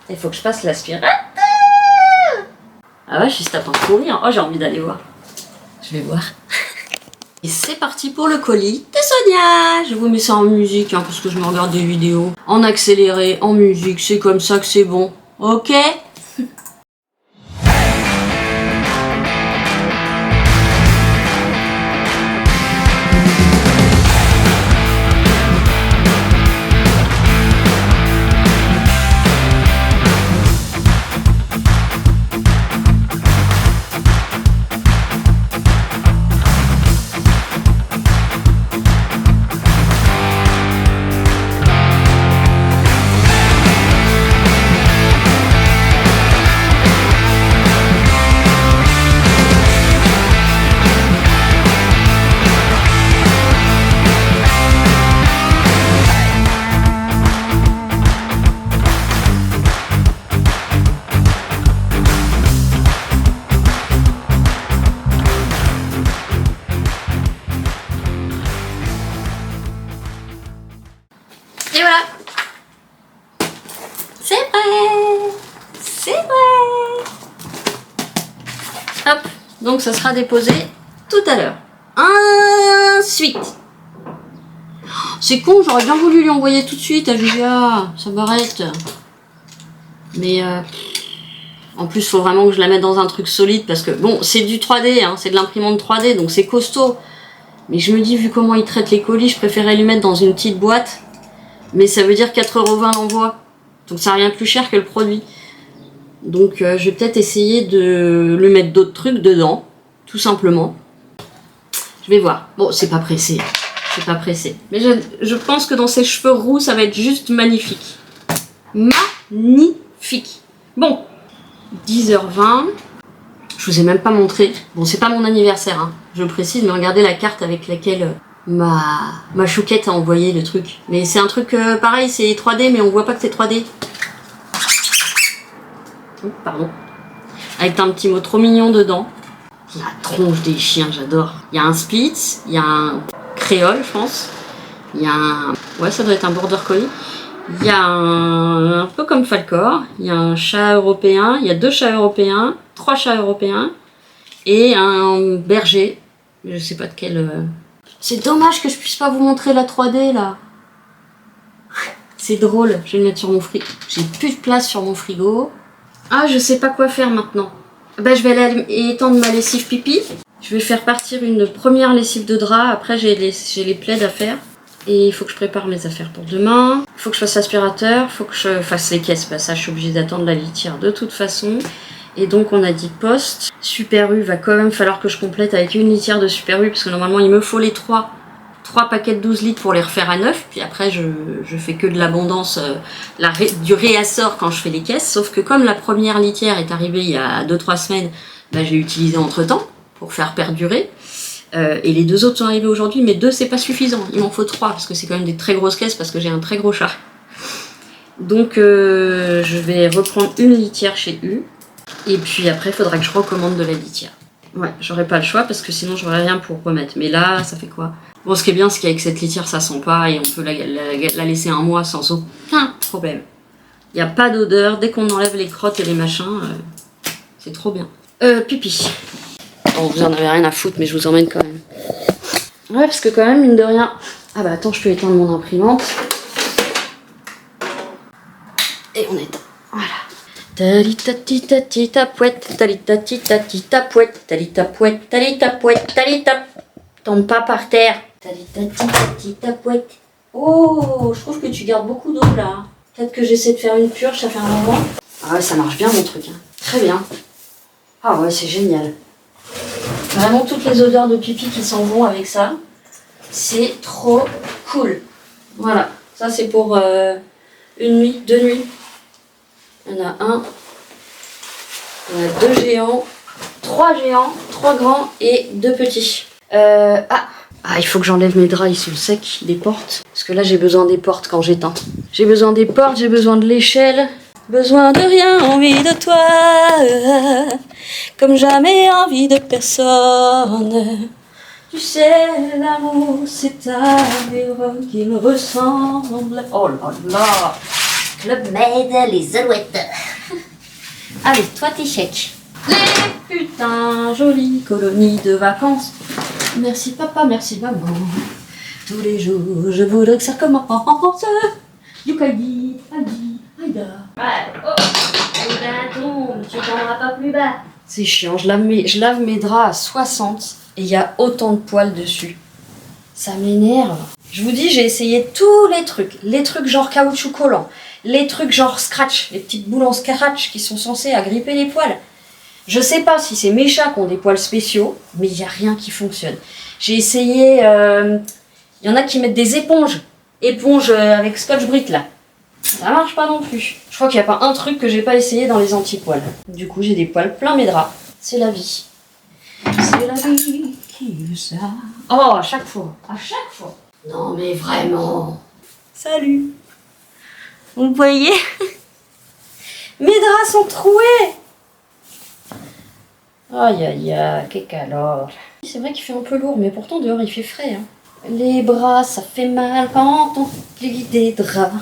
Il faut que je passe l'aspirateur. Ah ouais, je suis tape en courir. Oh, j'ai envie d'aller voir. Je vais voir. Et c'est parti pour le colis de Sonia. Je vous mets ça en musique, hein, parce que je me regarde des vidéos en accéléré, en musique. C'est comme ça que c'est bon. Ok? Donc ça sera déposé tout à l'heure. Ensuite, c'est con, j'aurais bien voulu lui envoyer tout de suite à Julia, ça m'arrête. Mais en plus, il faut vraiment que je la mette dans un truc solide parce que bon, c'est du 3D, hein, c'est de l'imprimante 3D, donc c'est costaud. Mais je me dis, vu comment il traite les colis, je préférais lui mettre dans une petite boîte. Mais ça veut dire 4,20 € l'envoi. Donc ça revient plus cher que le produit. Donc je vais peut-être essayer de lui mettre d'autres trucs dedans, tout simplement. Je vais voir. Bon, c'est pas pressé. C'est pas pressé. Mais je pense que dans ses cheveux roux, ça va être juste magnifique. Magnifique. Bon, 10h20. Je vous ai même pas montré. Bon, c'est pas mon anniversaire, hein. Je précise, mais regardez la carte avec laquelle ma chouquette a envoyé le truc. Mais c'est un truc pareil, c'est 3D, mais on voit pas que c'est 3D. Oh, pardon. Avec un petit mot trop mignon dedans. La tronche des chiens, j'adore. Il y a un Spitz, il y a un créole, je pense. Il y a un... Ouais, ça doit être un border collie. Il y a un peu comme Falcor. Il y a un chat européen. Il y a 2 chats européens. 3 chats européens. Et un berger. Je sais pas de quel... C'est dommage que je puisse pas vous montrer la 3D, là. C'est drôle. Je vais le mettre sur mon frigo. J'ai plus de place sur mon frigo. Ah, je sais pas quoi faire maintenant. Ben, je vais aller étendre ma lessive pipi. Je vais faire partir une première lessive de drap. Après, j'ai les plaids à faire. Et il faut que je prépare mes affaires pour demain. Il faut que je fasse l'aspirateur. Il faut que je fasse les caisses. Bah, ça, je suis obligée d'attendre la litière de toute façon. Et donc, on a dit poste. Super U, va quand même falloir que je complète avec une litière de Super U. Parce que normalement, il me faut les 3 paquets de 12 litres pour les refaire à neuf. Puis après, je fais que de l'abondance, du réassort quand je fais les caisses. Sauf que comme la première litière est arrivée il y a 2-3 semaines, bah, j'ai utilisé entre temps pour faire perdurer. Et les 2 autres sont arrivés aujourd'hui, mais 2 c'est pas suffisant. Il m'en faut 3 parce que c'est quand même des très grosses caisses parce que j'ai un très gros chat. Donc je vais reprendre une litière chez U. Et puis après, il faudra que je recommande de la litière. Ouais, j'aurai pas le choix parce que sinon j'aurai rien pour remettre. Mais là, ça fait quoi? Bon, ce qui est bien, c'est qu'avec cette litière, ça sent pas et on peut la laisser un mois sans aucun problème. Il n'y a pas d'odeur. Dès qu'on enlève les crottes et les machins, c'est trop bien. Pipi. Bon, vous en avez rien à foutre, mais je vous emmène quand même. Ouais, parce que quand même, mine de rien... Ah bah attends, je peux éteindre mon imprimante. Et on éteint. Voilà. Tali-tati-tati-tapouette, tali-tati-tati-tapouette, tali-tapouette, tali-tapouette, tali-tap. Tombe pas par terre. Tali-tati-tati-tapouette. Oh, je trouve que tu gardes beaucoup d'eau là. Peut-être que j'essaie de faire une purge, ça fait un moment. Ah ouais, ça marche bien mon truc. Hein. Très bien. Ah ouais, c'est génial. Vraiment toutes les odeurs de pipi qui s'en vont avec ça. C'est trop cool. Voilà. Ça c'est pour une nuit, 2 nuits. Il y en a un. Il y en a 2 géants. 3 géants. 3 grands et 2 petits. Il faut que j'enlève mes draps, ils sont secs, des portes. Parce que là, j'ai besoin des portes quand j'éteins. J'ai besoin des portes, j'ai besoin de l'échelle. Besoin de rien, envie de toi. Comme jamais envie de personne. Tu sais, l'amour, c'est à l'héros qui me ressemble. Oh là là. Club Med, les alouettes. Allez, toi, t'es chèque. Les putains jolies colonies de vacances. Merci papa, merci maman. Tous les jours, je voudrais que ça commence. Yukaïdi, Adi, Aïda. Ouais, oh, tu t'en pas plus bas. C'est chiant, je lave mes draps à 60 et il y a autant de poils dessus. Ça m'énerve. Je vous dis, j'ai essayé tous les trucs. Les trucs genre caoutchouc collant. Les trucs genre scratch. Les petites boules en scratch qui sont censées agripper les poils. Je sais pas si c'est mes chats qui ont des poils spéciaux, mais il n'y a rien qui fonctionne. J'ai essayé... Il y en a qui mettent des éponges. Éponges avec Scotch-Brite, là. Ça marche pas non plus. Je crois qu'il n'y a pas un truc que j'ai pas essayé dans les anti-poils. Du coup, j'ai des poils plein mes draps. C'est la vie. C'est la vie qui veut ça. Oh, à chaque fois. À chaque fois. Non, mais vraiment. Salut. Vous voyez? Mes draps sont troués. Aïe aïe aïe, qu'est-ce qu'alors. C'est vrai qu'il fait un peu lourd, mais pourtant dehors il fait frais. Hein. Les bras, ça fait mal quand on plie des draps.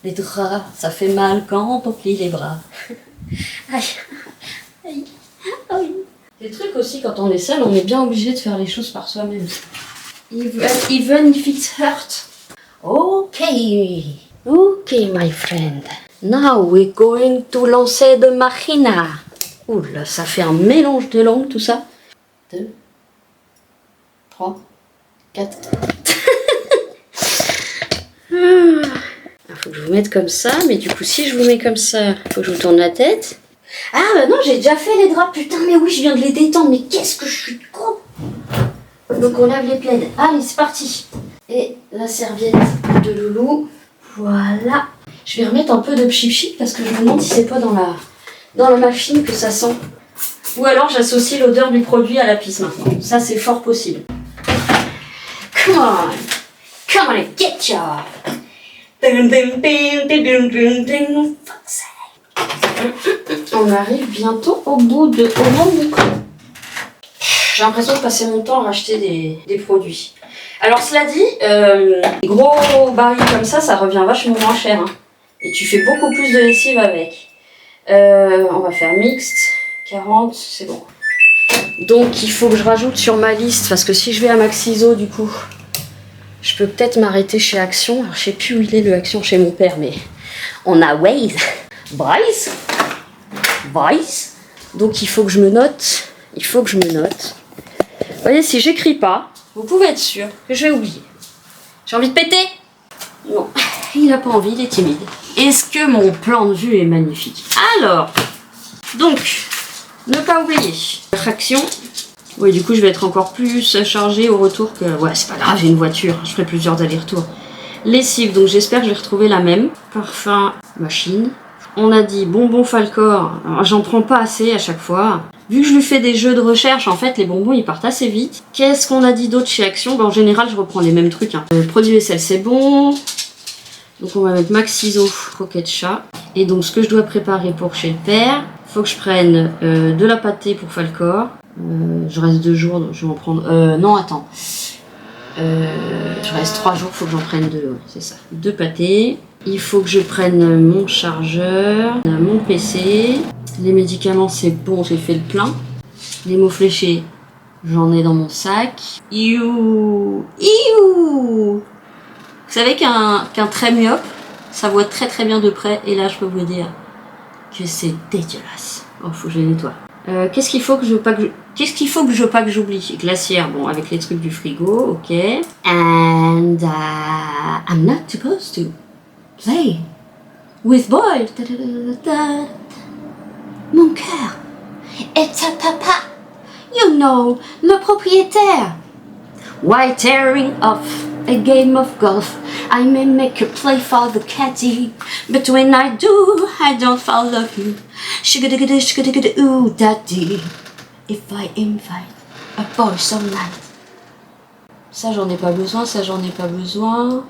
Les draps, ça fait mal quand on plie les bras. Aïe, aïe, aïe. C'est trucs aussi, quand on est seul, on est bien obligé de faire les choses par soi-même. Even if it's hurt. Okay, my friend. Now we're going to lancer de machina. Oula, ça fait un mélange de langues tout ça. 2, 3, 4. Faut que je vous mette comme ça, mais du coup si je vous mets comme ça, faut que je vous tourne la tête. Ah bah non, j'ai déjà fait les draps, putain, mais oui, je viens de les détendre, mais qu'est-ce que je suis con. Donc on lave les plaids. Allez, c'est parti. Et la serviette de loulou, voilà. Je vais remettre un peu de pchip parce que je me demande si c'est pas dans la machine que ça sent. Ou alors j'associe l'odeur du produit à la pisse maintenant. Ça c'est fort possible. Come on and get ya. On arrive bientôt au bout du compte. J'ai l'impression de passer mon temps à racheter des produits. Alors cela dit, les gros barils comme ça revient vachement moins cher. Hein. Et tu fais beaucoup plus de lessive avec. On va faire mixte, 40, c'est bon. Donc il faut que je rajoute sur ma liste, parce que si je vais à Maxiso du coup, je peux peut-être m'arrêter chez Action. Alors je sais plus où il est le Action chez mon père, mais on a Waze, Vice. Donc il faut que je me note. Vous voyez, si j'écris pas, vous pouvez être sûr que je vais oublier. J'ai envie de péter? Non, il n'a pas envie, il est timide. Est-ce que mon plan de vue est magnifique? Alors, donc, ne pas oublier. Traction. Oui, du coup, je vais être encore plus chargée au retour que... Ouais, c'est pas grave, j'ai une voiture, je ferai plusieurs allers-retours. Lessive, donc j'espère que je vais retrouver la même. Parfum, machine. On a dit bonbons Falcor. J'en prends pas assez à chaque fois. Vu que je lui fais des jeux de recherche, en fait, les bonbons, ils partent assez vite. Qu'est-ce qu'on a dit d'autre chez Action? En général, je reprends les mêmes trucs. Hein. Produit vaisselle, c'est bon. Donc, on va mettre Maxiso, croquette chat. Et donc, ce que je dois préparer pour chez le père, faut que je prenne de la pâtée pour Falcor. Je reste 2 jours, donc je vais en prendre... non, attends. Je reste 3 jours, faut que j'en prenne 2. Ouais, c'est ça. 2 pâtés. Il faut que je prenne mon chargeur, mon PC. Les médicaments, c'est bon, j'ai fait le plein. Les mots fléchés, j'en ai dans mon sac. Vous savez qu'un trait myope, ça voit très très bien de près. Et là, je peux vous dire que c'est dégueulasse. Oh, faut que je les nettoie. Qu'est-ce qu'il faut que je pas que j'oublie? Glacière, bon, avec les trucs du frigo, ok. And I'm not supposed to play with boys. Mon cœur est à papa. You know, le propriétaire. Why tearing off a game of golf? I may make a play for the caddy, but when I do, I don't follow you. Shigga-digga-digga, ooh, daddy. If I invite a boy some night. Ça, j'en ai pas besoin, ça, j'en ai pas besoin.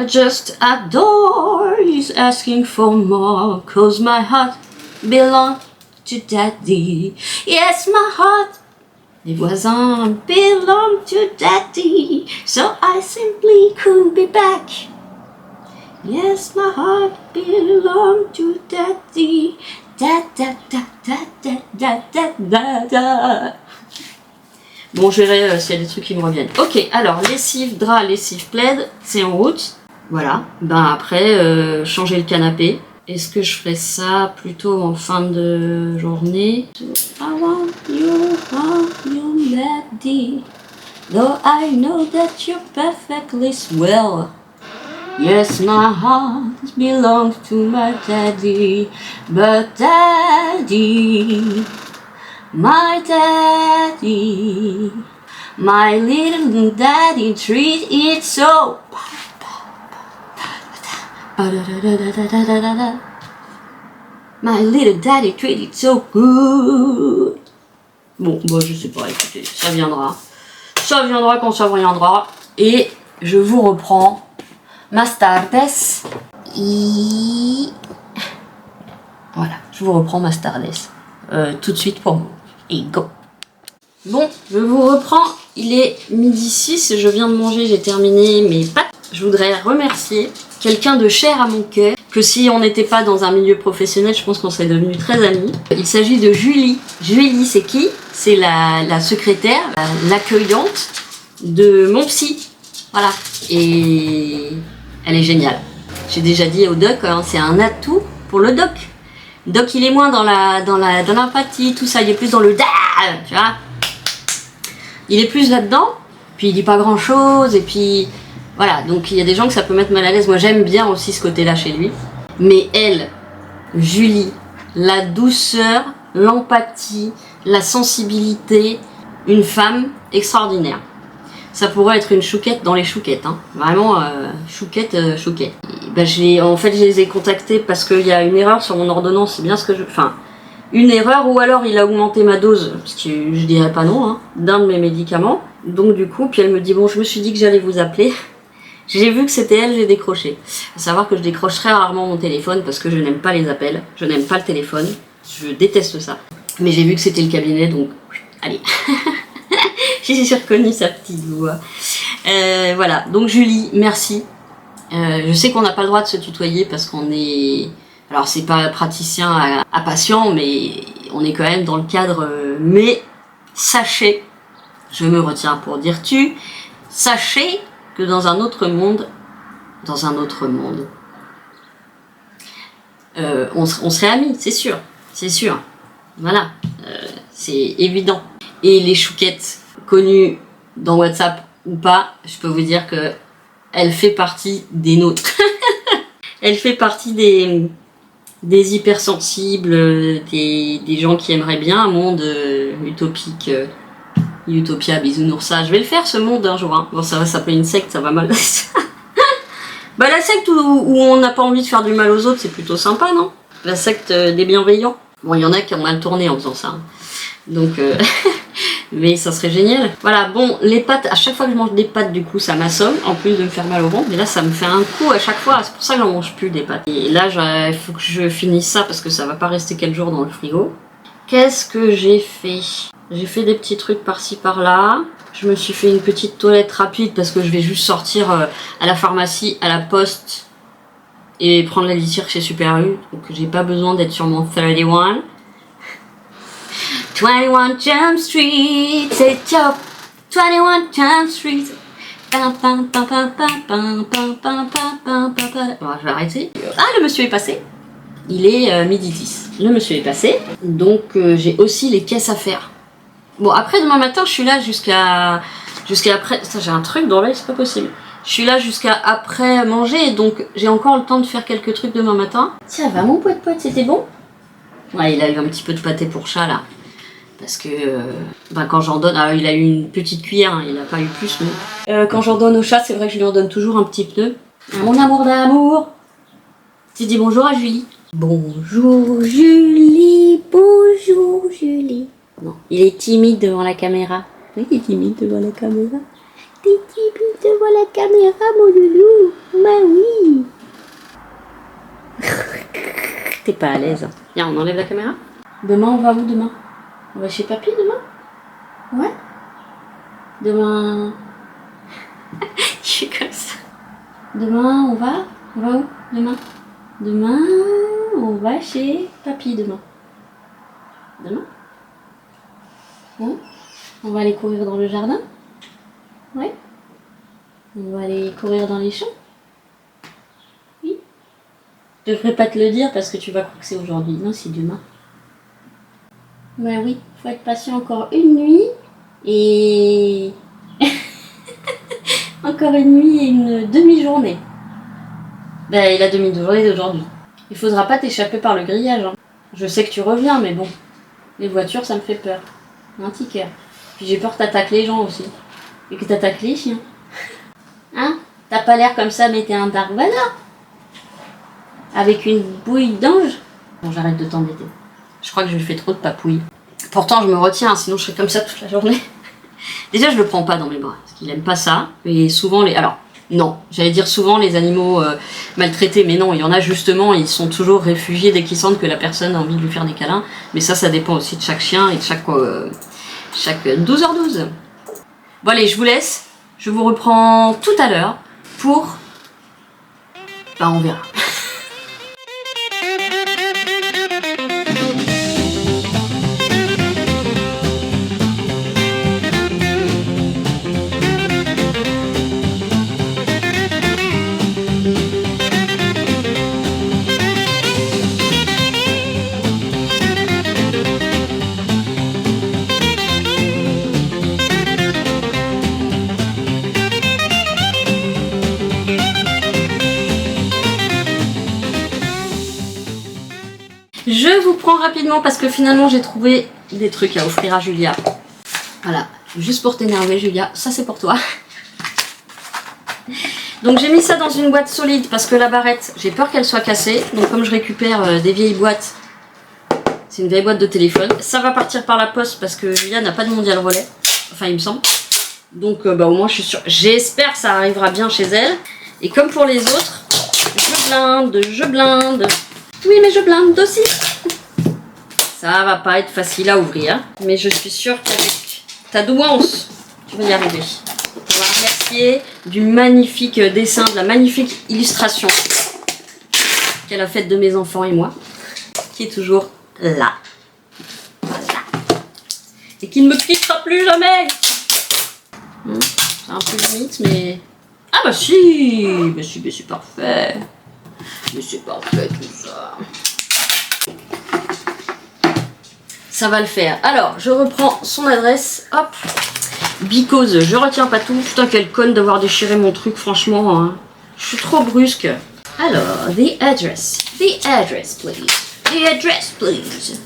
Just adore, he's asking for more, cause my heart belongs to daddy. Yes, my heart. Les voisins belong to daddy, so I simply couldn't be back. Yes, my heart belong to daddy. Da da da da da da da da da. Bon, je verrai s'il y a des trucs qui me reviennent. Ok, alors lessive, drap, lessive, plaid, c'est en route. Voilà. Ben après, changer le canapé. Est-ce que je ferais ça plutôt en fin de journée? I want you daddy, though I know that you're perfectly swell. Yes, my heart belongs to my daddy, but daddy, my daddy, my little daddy treat it so. My little daddy treat it so good. Bon, bah je sais pas, écoutez, ça viendra. Ça viendra quand ça viendra. Et je vous reprends más tardes. Voilà, je vous reprends más tardes. Tout de suite pour vous. Et go. Bon, je vous reprends. Il est 12h06, je viens de manger, j'ai terminé mes pâtes. Je voudrais remercier quelqu'un de cher à mon cœur que si on n'était pas dans un milieu professionnel, je pense qu'on serait devenus très amis. Il s'agit de Julie. Julie, c'est qui? C'est la secrétaire, l'accueillante de mon psy. Voilà. Et elle est géniale. J'ai déjà dit au doc, hein, c'est un atout pour le doc. Doc, il est moins dans l'empathie, tout ça, il est plus dans le da, tu vois. Il est plus là-dedans, puis il dit pas grand-chose, et puis voilà. Donc il y a des gens que ça peut mettre mal à l'aise. Moi, j'aime bien aussi ce côté-là chez lui. Mais elle, Julie, la douceur, l'empathie, la sensibilité, une femme extraordinaire. Ça pourrait être une chouquette dans les chouquettes, hein. Vraiment chouquette. Ben, en fait, je les ai contactés parce qu'il y a une erreur sur mon ordonnance, c'est bien ce que je... Enfin, une erreur, ou alors il a augmenté ma dose, parce que je dirais pas non, hein, d'un de mes médicaments. Donc du coup, puis elle me dit, bon, je me suis dit que j'allais vous appeler. J'ai vu que c'était elle, j'ai décroché. À savoir que je décroche très rarement mon téléphone parce que je n'aime pas les appels, je n'aime pas le téléphone, je déteste ça. Mais j'ai vu que c'était le cabinet, donc allez. J'ai reconnu sa petite voix. Voilà, donc Julie, merci. Je sais qu'on n'a pas le droit de se tutoyer parce qu'on est... Alors c'est pas praticien à patient, mais on est quand même dans le cadre... mais sachez, je me retiens pour dire tu, sachez que dans un autre monde, on serait amis, c'est sûr, voilà, c'est évident. Et les chouquettes connues dans WhatsApp ou pas, je peux vous dire que elle fait partie des nôtres. Elle fait partie des hypersensibles, des gens qui aimeraient bien un monde utopique. Utopia, bisounours, je vais le faire ce monde un jour, hein. Bon, ça va s'appeler une secte, ça va mal. Bah la secte où on n'a pas envie de faire du mal aux autres, c'est plutôt sympa, non? La secte des bienveillants. Bon, il y en a qui ont mal tourné en faisant ça, hein. Donc mais ça serait génial. Voilà, bon, les pâtes, à chaque fois que je mange des pâtes, du coup, ça m'assomme, en plus de me faire mal au ventre. Mais là, ça me fait un coup à chaque fois, c'est pour ça que j'en mange plus des pâtes. Et là, il faut que je finisse ça parce que ça va pas rester quelques jours dans le frigo. Qu'est-ce que j'ai fait? J'ai fait des petits trucs par-ci par-là. Je me suis fait une petite toilette rapide parce que je vais juste sortir à la pharmacie, à la poste et prendre la litière chez Super U. Donc j'ai pas besoin d'être sur mon 31. 21 Jump Street, c'est top. 21 Jump Street. Bon, je vais arrêter. Ah, le monsieur est passé. Il est 12h10. Le monsieur est passé. Donc j'ai aussi les caisses à faire. Bon, après demain matin, je suis là jusqu'à après. Ça, j'ai un truc dans l'œil, c'est pas possible. Je suis là jusqu'à après manger, donc j'ai encore le temps de faire quelques trucs demain matin. Ça va, mon poète, c'était bon? Ouais, il a eu un petit peu de pâté pour chat là. Parce que quand j'en donne, alors il a eu une petite cuillère, hein, il n'a pas eu plus. Mais quand j'en donne au chat, c'est vrai que je lui en donne toujours un petit peu. Mon amour d'amour. Tu dis bonjour à Julie. Bonjour Julie, bonjour Julie. Non, il est timide devant la caméra. Oui, il est timide devant la caméra. T'es timide devant la caméra, mon loulou. Bah oui. T'es pas à l'aise. Viens, on enlève la caméra. Demain, on va où demain? On va chez papy demain? Ouais. Demain... Je suis comme ça. Demain, on va où demain? Demain, on va chez papy demain. Demain? Bon. On va aller courir dans le jardin? Ouais. On va aller courir dans les champs? Oui. Je devrais pas te le dire parce que tu vas croire que c'est aujourd'hui. Non, c'est demain. Ouais, oui, faut être patient encore une nuit et... encore une nuit et une demi-journée. Ben, la demi-journée d'aujourd'hui. Il faudra pas t'échapper par le grillage, hein. Je sais que tu reviens, mais bon. Les voitures, ça me fait peur. Un ticket. Puis j'ai peur que t'attaques les gens aussi. Et que t'attaques les chiens. Hein? T'as pas l'air comme ça, mais t'es un Dark Vador. Avec une bouille d'ange. Bon, j'arrête de t'embêter. Je crois que je lui fais trop de papouilles. Pourtant, je me retiens, sinon je serais comme ça toute la journée. Déjà, je le prends pas dans mes bras, parce qu'il aime pas ça. Et souvent, alors, non, j'allais dire souvent les animaux maltraités, mais non, il y en a justement, ils sont toujours réfugiés dès qu'ils sentent que la personne a envie de lui faire des câlins. Mais ça dépend aussi de chaque chien et de chaque 12h12. Bon, allez, je vous laisse. Je vous reprends tout à l'heure pour... on verra. prends rapidement parce que finalement j'ai trouvé des trucs à offrir à Julia. Voilà, juste pour t'énerver Julia, ça c'est pour toi. Donc j'ai mis ça dans une boîte solide parce que la barrette, j'ai peur qu'elle soit cassée. Donc comme je récupère des vieilles boîtes, c'est une vieille boîte de téléphone. Ça va partir par la poste parce que Julia n'a pas de mondial relais. Enfin il me semble. Donc au moins je suis sûre. J'espère que ça arrivera bien chez elle. Et comme pour les autres, je blinde. Oui mais je blinde aussi. Ça va pas être facile à ouvrir. Mais je suis sûre qu'avec ta douance, tu vas y arriver. On va remercier du magnifique dessin, de la magnifique illustration qu'elle a faite de mes enfants et moi. Qui est toujours là. Voilà. Et qui ne me quittera plus jamais. C'est un peu limite, mais... Ah bah si, c'est parfait. Mais c'est parfait tout ça. Ça va le faire. Alors, je reprends son adresse. Hop. Because, je retiens pas tout. Putain, quelle conne d'avoir déchiré mon truc, franchement. Hein. Je suis trop brusque. Alors, the address. The address, please. The address, please.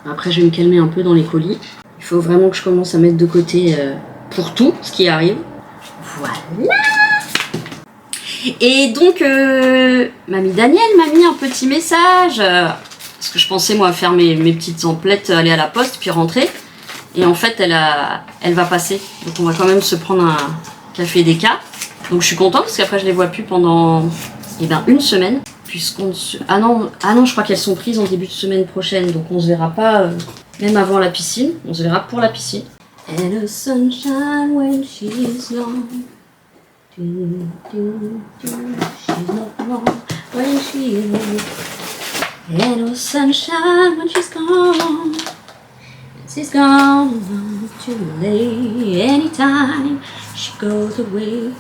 Après, je vais me calmer un peu dans les colis. Il faut vraiment que je commence à mettre de côté pour tout ce qui arrive. Voilà. Et donc, mamie Danielle m'a mis un petit message. Parce que je pensais, moi, faire mes petites emplettes, aller à la poste, puis rentrer. Et en fait, elle va passer. Donc, on va quand même se prendre un café déca. Donc, je suis contente parce qu'après, je les vois plus pendant une semaine. Puisqu'on se... Ah non, je crois qu'elles sont prises en début de semaine prochaine. Donc, on se verra pas même avant la piscine. On se verra pour la piscine. And the sunshine when she's gone. She's not wrong when she's gone. And the sunshine when she's gone. She's gone too late. Anytime she goes away.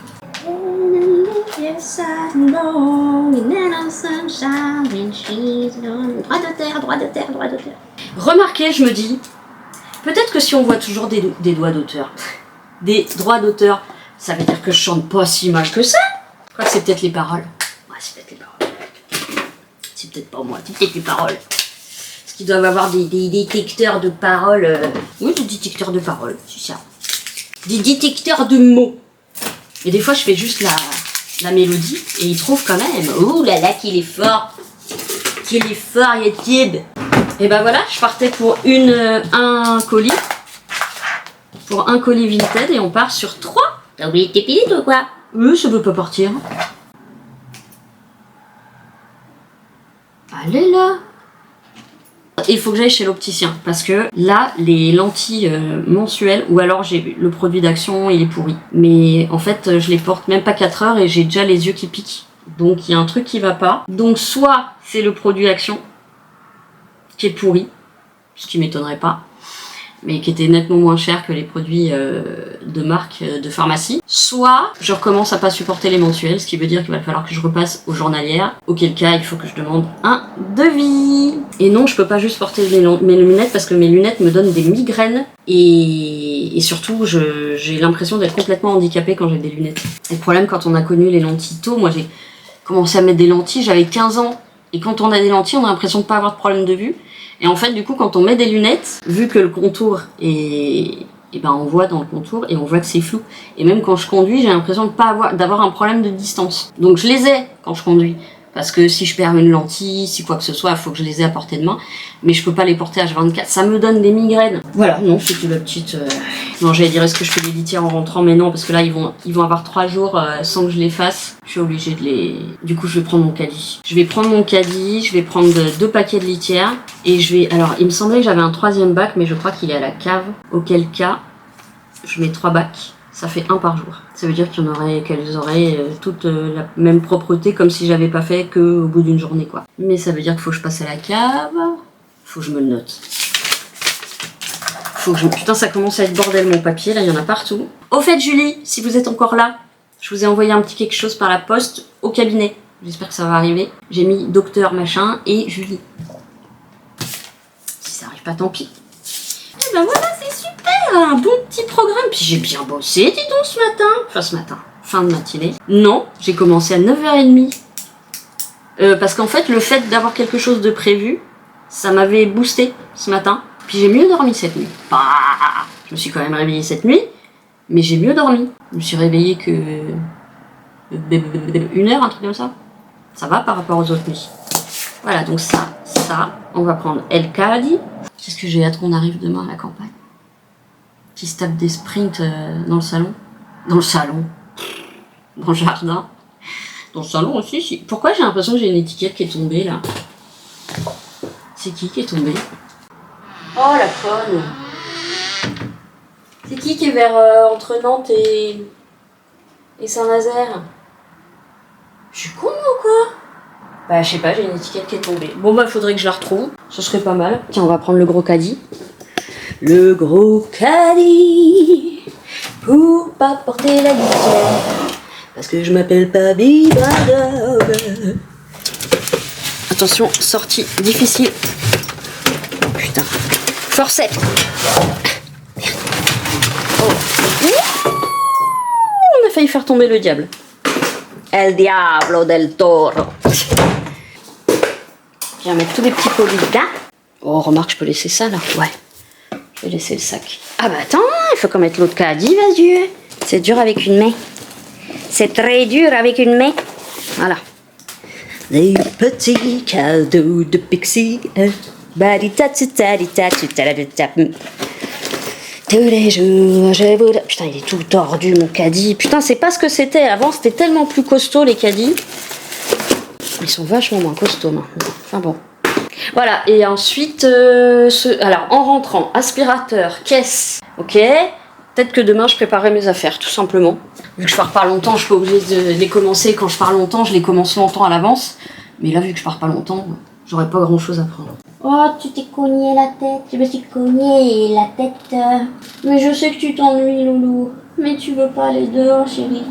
Yes, I'm wrong. And the sunshine when she's gone. Droit de terre, droit de terre, droit de terre. Remarquez, je me dis, peut-être que si on voit toujours des doigts d'auteur, des droits d'auteur, ça veut dire que je chante pas si mal que ça. Je crois que c'est peut-être les paroles. Ouais, c'est peut-être les paroles. C'est peut-être pas moi, c'est peut-être les paroles. Parce qu'ils doivent avoir des détecteurs de paroles. Oui, des détecteurs de paroles, c'est ça. Des détecteurs de mots. Et des fois, je fais juste la mélodie et ils trouvent quand même. Ouh là là, qu'il est fort. Qu'il est fort, Yatib. Et ben voilà, je partais pour un colis. Pour un colis Vinted et on part sur 3. T'as oublié tes piles ou quoi? Ça veut pas partir. Allez là. Il faut que j'aille chez l'opticien parce que là, les lentilles mensuelles, ou alors j'ai le produit d'Action, il est pourri. Mais en fait, je les porte même pas 4 heures et j'ai déjà les yeux qui piquent. Donc il y a un truc qui va pas. Donc soit c'est le produit Action qui est pourri, ce qui m'étonnerait pas, mais qui était nettement moins cher que les produits de marque de pharmacie. Soit je recommence à pas supporter les mensuels, ce qui veut dire qu'il va falloir que je repasse aux journalières, auquel cas il faut que je demande un devis. Et non, je peux pas juste porter mes lunettes parce que mes lunettes me donnent des migraines et surtout j'ai l'impression d'être complètement handicapée quand j'ai des lunettes. Et le problème, quand on a connu les lentilles tôt, moi j'ai commencé à mettre des lentilles, j'avais 15 ans. Et quand on a des lentilles, on a l'impression de pas avoir de problème de vue. Et en fait, du coup, quand on met des lunettes, vu que le contour est... on voit dans le contour et on voit que c'est flou. Et même quand je conduis, j'ai l'impression de pas d'avoir un problème de distance. Donc je les ai quand je conduis. Parce que si je perds une lentille, si quoi que ce soit, il faut que je les ai à portée de main. Mais je peux pas les porter H24, ça me donne des migraines. Voilà, non, c'était la petite... Non, j'allais dire, est-ce que je fais des litières en rentrant? Mais non, parce que là, ils vont avoir 3 jours sans que je les fasse. Je suis obligée de les... Du coup, je vais prendre mon caddie. Je vais prendre 2 paquets de litières. Et je vais... Alors, il me semblait que j'avais un 3e bac, mais je crois qu'il est à la cave. Auquel cas, je mets 3 bacs. Ça fait 1 par jour. Ça veut dire qu'elles auraient toute la même propreté comme si j'avais pas fait qu'au bout d'une journée, quoi. Mais ça veut dire qu'il faut que je passe à la cave. Faut que je me le note. Putain, ça commence à être bordel mon papier, là, il y en a partout. Au fait, Julie, si vous êtes encore là, je vous ai envoyé un petit quelque chose par la poste au cabinet. J'espère que ça va arriver. J'ai mis docteur machin et Julie. Si ça arrive pas, tant pis. Et ben voilà, c'est super, un bon petit programme. Puis j'ai bien bossé, dis donc, ce matin. Enfin, ce matin, fin de matinée. Non, j'ai commencé à 9h30. Parce qu'en fait, le fait d'avoir quelque chose de prévu, ça m'avait boosté ce matin. Puis j'ai mieux dormi cette nuit. Bah, je me suis quand même réveillée cette nuit, mais j'ai mieux dormi. Je me suis réveillée que 1 heure, un truc comme ça. Ça va par rapport aux autres nuits. Voilà, donc ça, on va prendre El Cadi. Qu'est-ce que j'ai hâte qu'on arrive demain à la campagne. Qui se tape des sprints dans le salon. Dans le salon. Dans le jardin. Dans le salon aussi. Si. Pourquoi j'ai l'impression que j'ai une étiquette qui est tombée là? C'est qui est tombée? Oh la conne! C'est qui est vers entre Nantes et Saint-Nazaire? Je suis con ou quoi? Bah je sais pas, j'ai une étiquette qui est tombée. Bon bah faudrait que je la retrouve, ce serait pas mal. Tiens, on va prendre le gros caddie. Le gros caddie pour pas porter la litière. Parce que je m'appelle pas Bibadog. Attention, sortie difficile. Putain. Forceps. Merde. Oh. On a failli faire tomber le diable. El Diablo del Toro. Je vais mettre tous les petits polis là. Oh, remarque, je peux laisser ça là. Ouais. Je vais laisser le sac. Ah bah attends, il faut qu'on mette l'autre caddie, vas-y. C'est dur avec une main. C'est très dur avec une main. Voilà. Les petits cadeaux de Pixie. Tous les jours, je vous... Putain, il est tout tordu, mon caddie. Putain, c'est pas ce que c'était. Avant, c'était tellement plus costaud, les caddies. Ils sont vachement moins costauds, maintenant. Enfin bon. Voilà, et ensuite... Alors, en rentrant, aspirateur, caisse. Ok. Peut-être que demain, je préparerai mes affaires, tout simplement. Vu que je pars pas longtemps, je suis pas obligée de les commencer. Quand je pars longtemps, je les commence longtemps à l'avance. Mais là, vu que je pars pas longtemps, j'aurais pas grand-chose à prendre. Oh, tu t'es cogné la tête. Je me suis cogné la tête. Mais je sais que tu t'ennuies, Loulou. Mais tu veux pas aller dehors, chérie.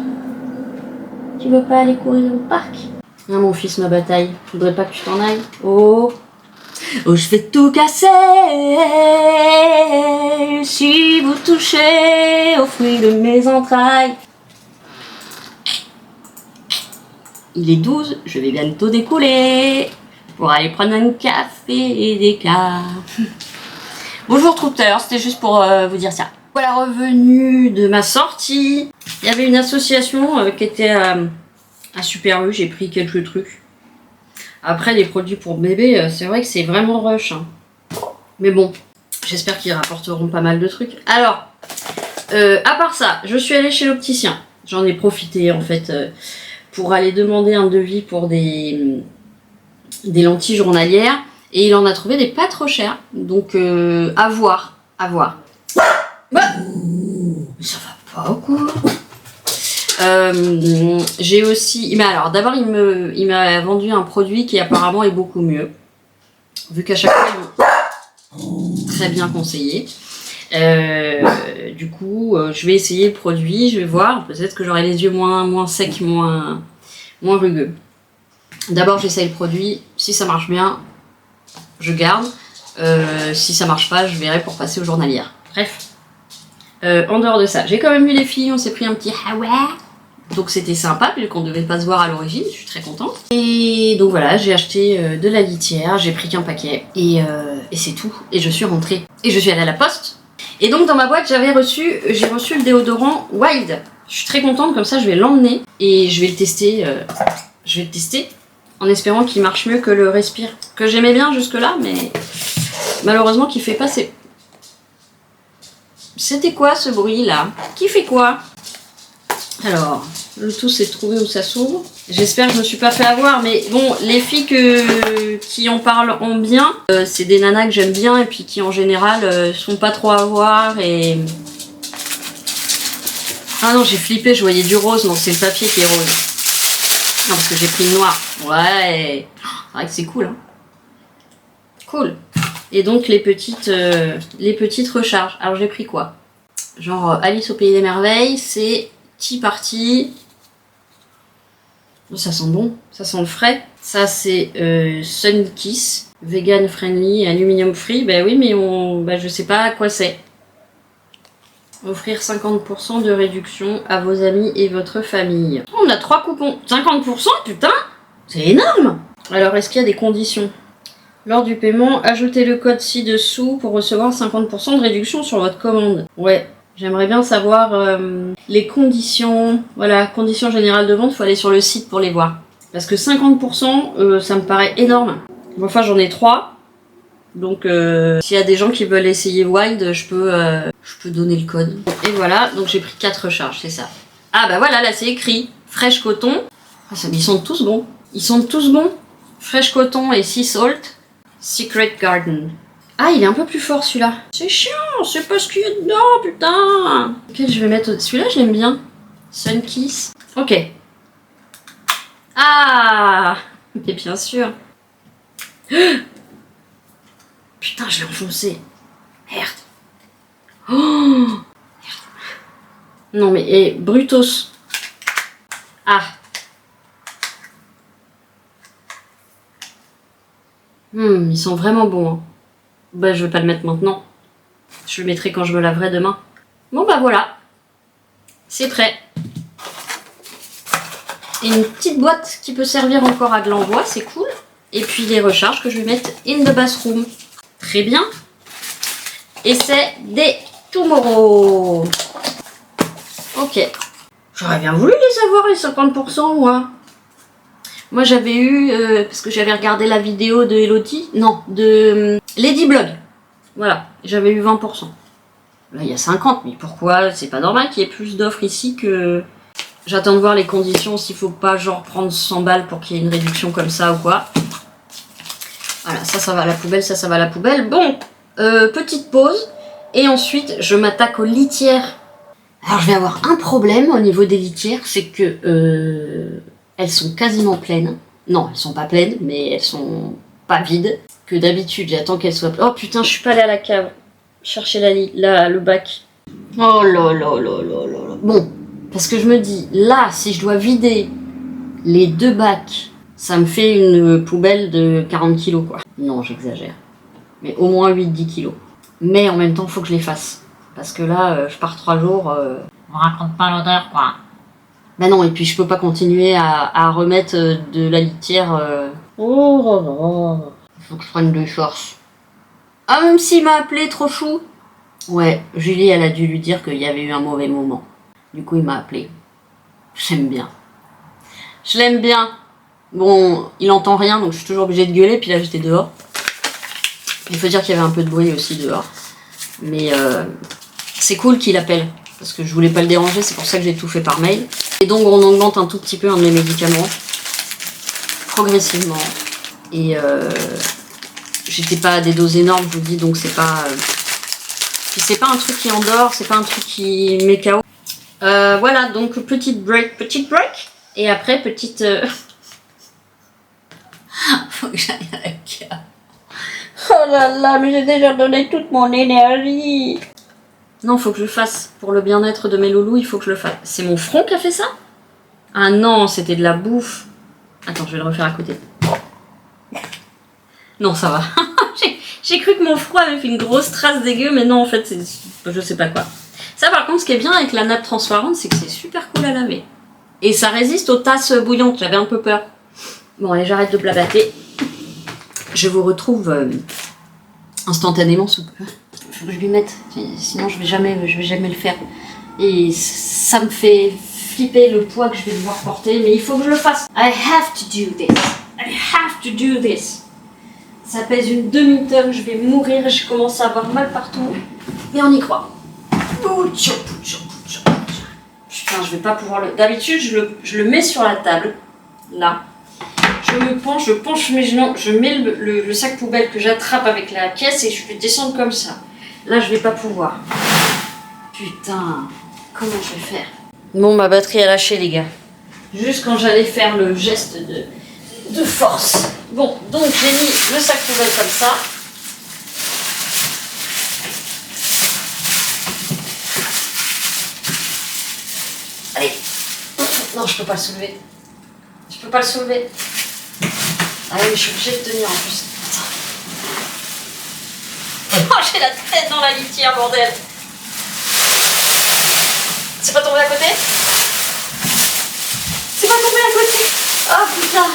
Tu veux pas aller courir au parc? Ah, mon fils, ma bataille. Je voudrais pas que tu t'en ailles. Oh. Oh, je vais tout casser. Si vous touchez aux fruits de mes entrailles. Il est 12, je vais bientôt découler pour aller prendre un café et des cas. Bonjour troupeurs, c'était juste pour vous dire ça. Voilà, revenu de ma sortie. Il y avait une association qui était à Super U, j'ai pris quelques trucs. Après, les produits pour bébé, c'est vrai que c'est vraiment rush. Hein. Mais bon, j'espère qu'ils rapporteront pas mal de trucs. Alors, à part ça, je suis allée chez l'opticien. J'en ai profité en fait pour aller demander un devis pour des lentilles journalières. Et il en a trouvé des pas trop chères. Donc, à voir. À voir. Ouais. Ça va pas ou quoi? J'ai aussi... Mais alors, d'abord, il m'a vendu un produit qui apparemment est beaucoup mieux. Vu qu'à chaque fois, il est très bien conseillé. Du coup, je vais essayer le produit, je vais voir. Peut-être que j'aurai les yeux moins secs, moins rugueux. D'abord, j'essaye le produit. Si ça marche bien, je garde. Si ça marche pas, je verrai pour passer aux journalières. Bref. En dehors de ça, j'ai quand même vu les filles, on s'est pris un petit hawa. Donc c'était sympa, vu qu'on devait pas se voir à l'origine, je suis très contente. Et donc voilà, j'ai acheté de la litière, j'ai pris qu'un paquet, et c'est tout. Et je suis rentrée. Et je suis allée à la poste. Et donc dans ma boîte, j'ai reçu le déodorant Wild. Je suis très contente, comme ça je vais l'emmener, et je vais le tester. En espérant qu'il marche mieux que le Respire. Que j'aimais bien jusque là, mais malheureusement qu'il fait pas ses... C'était quoi ce bruit là? Qui fait quoi? Alors, le tout c'est de trouver où ça s'ouvre. J'espère que je me suis pas fait avoir, mais bon, les filles qui en parlent en bien, c'est des nanas que j'aime bien et puis qui en général sont pas trop à voir et... Ah non, j'ai flippé, je voyais du rose, non c'est le papier qui est rose. Non, parce que j'ai pris le noir. Ouais, c'est vrai que c'est cool, hein. Cool. Et donc les petites recharges. Alors j'ai pris quoi? Genre Alice au Pays des Merveilles, c'est Tea Party. Ça sent bon, ça sent le frais. Ça c'est Sun Kiss, vegan friendly, aluminium free. Ben oui, mais je sais pas à quoi c'est. Offrir 50% de réduction à vos amis et votre famille. On a 3 coupons. 50%, putain, c'est énorme. Alors, est-ce qu'il y a des conditions? Lors du paiement, ajoutez le code ci-dessous pour recevoir 50% de réduction sur votre commande. Ouais, j'aimerais bien savoir les conditions. Voilà, conditions générales de vente, il faut aller sur le site pour les voir. Parce que 50%, ça me paraît énorme. Bon, enfin, j'en ai 3. Donc, s'il y a des gens qui veulent essayer Wild, je peux donner le code. Et voilà, donc j'ai pris 4 recharges, c'est ça. Ah bah voilà, là c'est écrit. Fresh coton. Ah, ils sont tous bons. Ils sont tous bons. Fresh coton et sea salt. Secret Garden. Ah, il est un peu plus fort celui-là. C'est chiant, c'est pas ce qu'il y a dedans, putain. Ok, je vais mettre... Celui-là, je l'aime bien. Sun Kiss. Ok. Ah, mais bien sûr. Putain, je l'ai enfoncé. Merde. Oh, merde. Non mais, Brutos. Ah. Ils sont vraiment bons. Hein. Bah, je vais pas le mettre maintenant. Je le mettrai quand je me laverai demain. Bon bah voilà. C'est prêt. Et une petite boîte qui peut servir encore à de l'envoi, c'est cool. Et puis les recharges que je vais mettre in the bathroom. Très bien. Et c'est des Tomorrow. Ok. J'aurais bien voulu les avoir les 50% moi. Moi j'avais eu, parce que j'avais regardé la vidéo de Elodie, non, de Ladyblog. Voilà, j'avais eu 20%. Là il y a 50, mais pourquoi? C'est pas normal qu'il y ait plus d'offres ici que... J'attends de voir les conditions, s'il faut pas genre prendre 100 balles pour qu'il y ait une réduction comme ça ou quoi. Voilà, ça va à la poubelle, ça va à la poubelle. Bon, petite pause. Et ensuite, je m'attaque aux litières. Alors, je vais avoir un problème au niveau des litières, c'est que elles sont quasiment pleines. Non, elles sont pas pleines, mais elles sont pas vides. Que d'habitude, j'attends qu'elles soient... Oh putain, je suis pas allée à la cave. Chercher le bac. Oh là là là là là là. Bon, parce que je me dis, là, si je dois vider les 2 bacs, ça me fait une poubelle de 40 kilos, quoi. Non, j'exagère. Mais au moins 8-10 kilos. Mais en même temps, faut que je les fasse. Parce que là, je pars 3 jours. On raconte pas l'odeur, quoi. Ben non, et puis je peux pas continuer à remettre de la litière. Oh. Faut que je prenne de force. Ah, même s'il m'a appelé, trop chou. Ouais, Julie, elle a dû lui dire qu'il y avait eu un mauvais moment. Du coup, il m'a appelé. J'aime bien. Je l'aime bien. Bon, il entend rien, donc je suis toujours obligée de gueuler. Puis là, j'étais dehors. Il faut dire qu'il y avait un peu de bruit aussi dehors. Mais c'est cool qu'il appelle. Parce que je voulais pas le déranger, c'est pour ça que j'ai tout fait par mail. Et donc, on augmente un tout petit peu un de mes médicaments. Progressivement. Et j'étais pas à des doses énormes, je vous dis, donc c'est pas... Puis c'est pas un truc qui endort, c'est pas un truc qui met KO. Voilà, donc petite break. Et après, petite... Faut que j'aille à la cave. Oh là là, mais j'ai déjà donné toute mon énergie. Non, faut que je le fasse. Pour le bien-être de mes loulous, il faut que je le fasse. C'est mon front qui a fait ça? Ah non, c'était de la bouffe. Attends, je vais le refaire à côté. Non, ça va. J'ai cru que mon front avait fait une grosse trace dégueu, mais non, en fait, c'est... Je sais pas quoi. Ça, par contre, ce qui est bien avec la nappe transparente, c'est que c'est super cool à laver. Et ça résiste aux tasses bouillantes. J'avais un peu peur. Bon, allez, j'arrête de blablater. Je vous retrouve instantanément sous peu. Faut que je lui mette, sinon je vais jamais le faire. Et ça me fait flipper le poids que je vais devoir porter, mais il faut que je le fasse. I have to do this. I have to do this. Ça pèse une demi-tonne, je vais mourir, je commence à avoir mal partout. Mais on y croit. Putain, je vais pas pouvoir le... D'habitude, je le mets sur la table, là. Je penche mes genoux, je mets le sac poubelle que j'attrape avec la caisse et je vais descendre comme ça. Là, je vais pas pouvoir. Putain, comment je vais faire? Bon, ma batterie a lâché, les gars. Juste quand j'allais faire le geste de force. Bon, donc j'ai mis le sac poubelle comme ça. Allez. Non, je peux pas le soulever. Je peux pas le soulever. Ah oui, je suis obligée de tenir en plus. Oh, j'ai la tête dans la litière, bordel. C'est pas tombé à côté? C'est pas tombé à côté? Oh putain.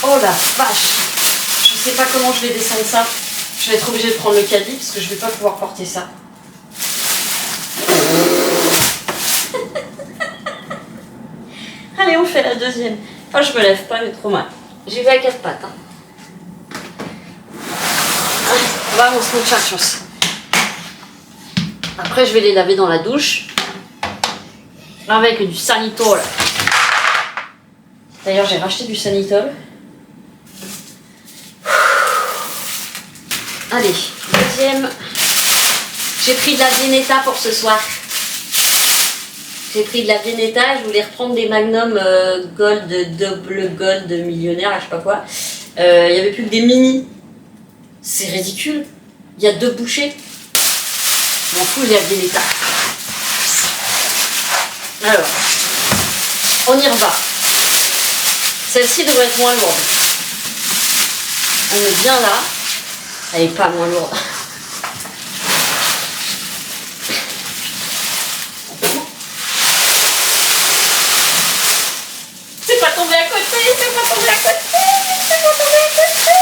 Oh la vache! Je sais pas comment je vais descendre ça. Je vais être obligée de prendre le caddie parce que je vais pas pouvoir porter ça. Allez, on fait la deuxième. Oh, je me lève pas, j'ai trop mal. J'y vais à 4 pattes. Hein. Vamos, muchachos. Après, je vais les laver dans la douche. Avec du Sanitol. D'ailleurs, j'ai racheté du Sanitol. Allez, deuxième. J'ai pris de la Veneta pour ce soir. J'ai pris de la Veneta, je voulais reprendre des Magnum Gold, double Gold millionnaire, là, je sais pas quoi. Il y avait plus que des mini. C'est ridicule. Il y a 2 bouchées. Je m'en fous, j'ai la Veneta. Alors, on y reva. Celle-ci devrait être moins lourde. On est bien là. Elle est pas moins lourde. C'est pas tombé à côté, c'est pas tombé à côté, c'est pas tombé à côté.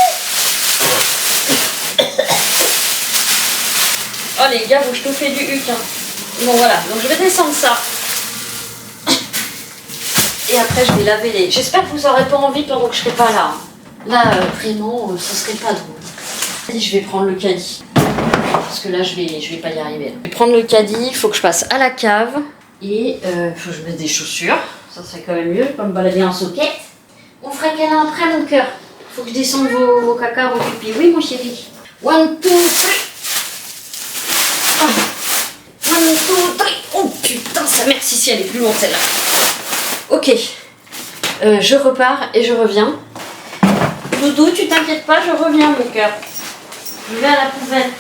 Oh les gars, je te fais du huc. Hein. Bon voilà, donc je vais descendre ça. Et après je vais laver les... J'espère que vous n'aurez pas envie pendant que je serai pas là. Là, vraiment, ce serait pas drôle. Je vais prendre le caddie. Parce que là, je vais pas y arriver. Je vais prendre le caddie, il faut que je passe à la cave. Et il faut que je mette des chaussures. Ça serait quand même mieux, pas me balader en soquette. On fera câlin après, mon cœur. Faut que je descende vos caca, vos pipis. Oui, mon chéri. 1, 2, 3. 1, 2, 3. Oh putain, sa mère, si elle est plus longue celle-là. Ok. Je repars et je reviens. Doudou, tu t'inquiètes pas, je reviens, mon cœur. Je vais à la poubelle.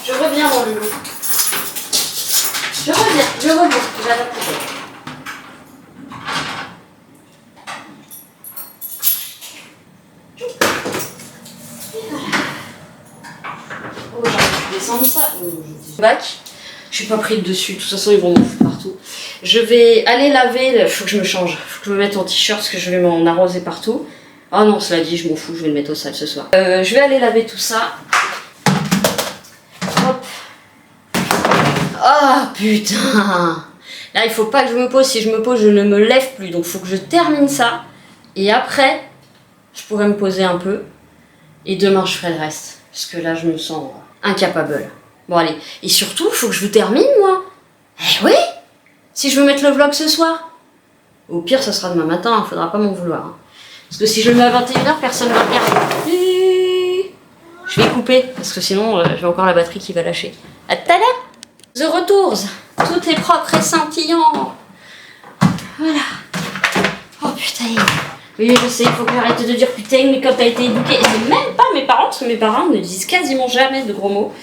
Je reviens, mon loulou. Je reviens, je vais à la poubelle. Oh, j'ai pu descendre ça. Bac. Je suis pas pris dessus, de toute façon ils vont m'en foutre partout. Je vais aller laver, il faut que je me change, faut que je me mette en t-shirt parce que je vais m'en arroser partout. Ah non, cela dit, je m'en fous, je vais le mettre au sale ce soir. Je vais aller laver tout ça. Hop. Ah putain. Là, il faut pas que je me pose. Si je me pose, je ne me lève plus. Donc, il faut que je termine ça. Et après, je pourrais me poser un peu. Et demain, je ferai le reste. Parce que là, je me sens incapable. Bon, allez. Et surtout, il faut que je vous termine, moi. Eh oui. Si je veux mettre le vlog ce soir. Au pire, ça sera demain matin. Il faudra pas m'en vouloir. Hein. Parce que si je le mets à 21h, personne ne va regarder. Je vais couper, parce que sinon, j'ai encore la batterie qui va lâcher. À tout à l'heure. The Retours. Tout est propre et scintillant. Voilà. Oh putain. Oui, je sais, il faut que j'arrête de dire putain, mais quand t'as été éduquée. Et c'est même pas mes parents, parce que mes parents ne disent quasiment jamais de gros mots.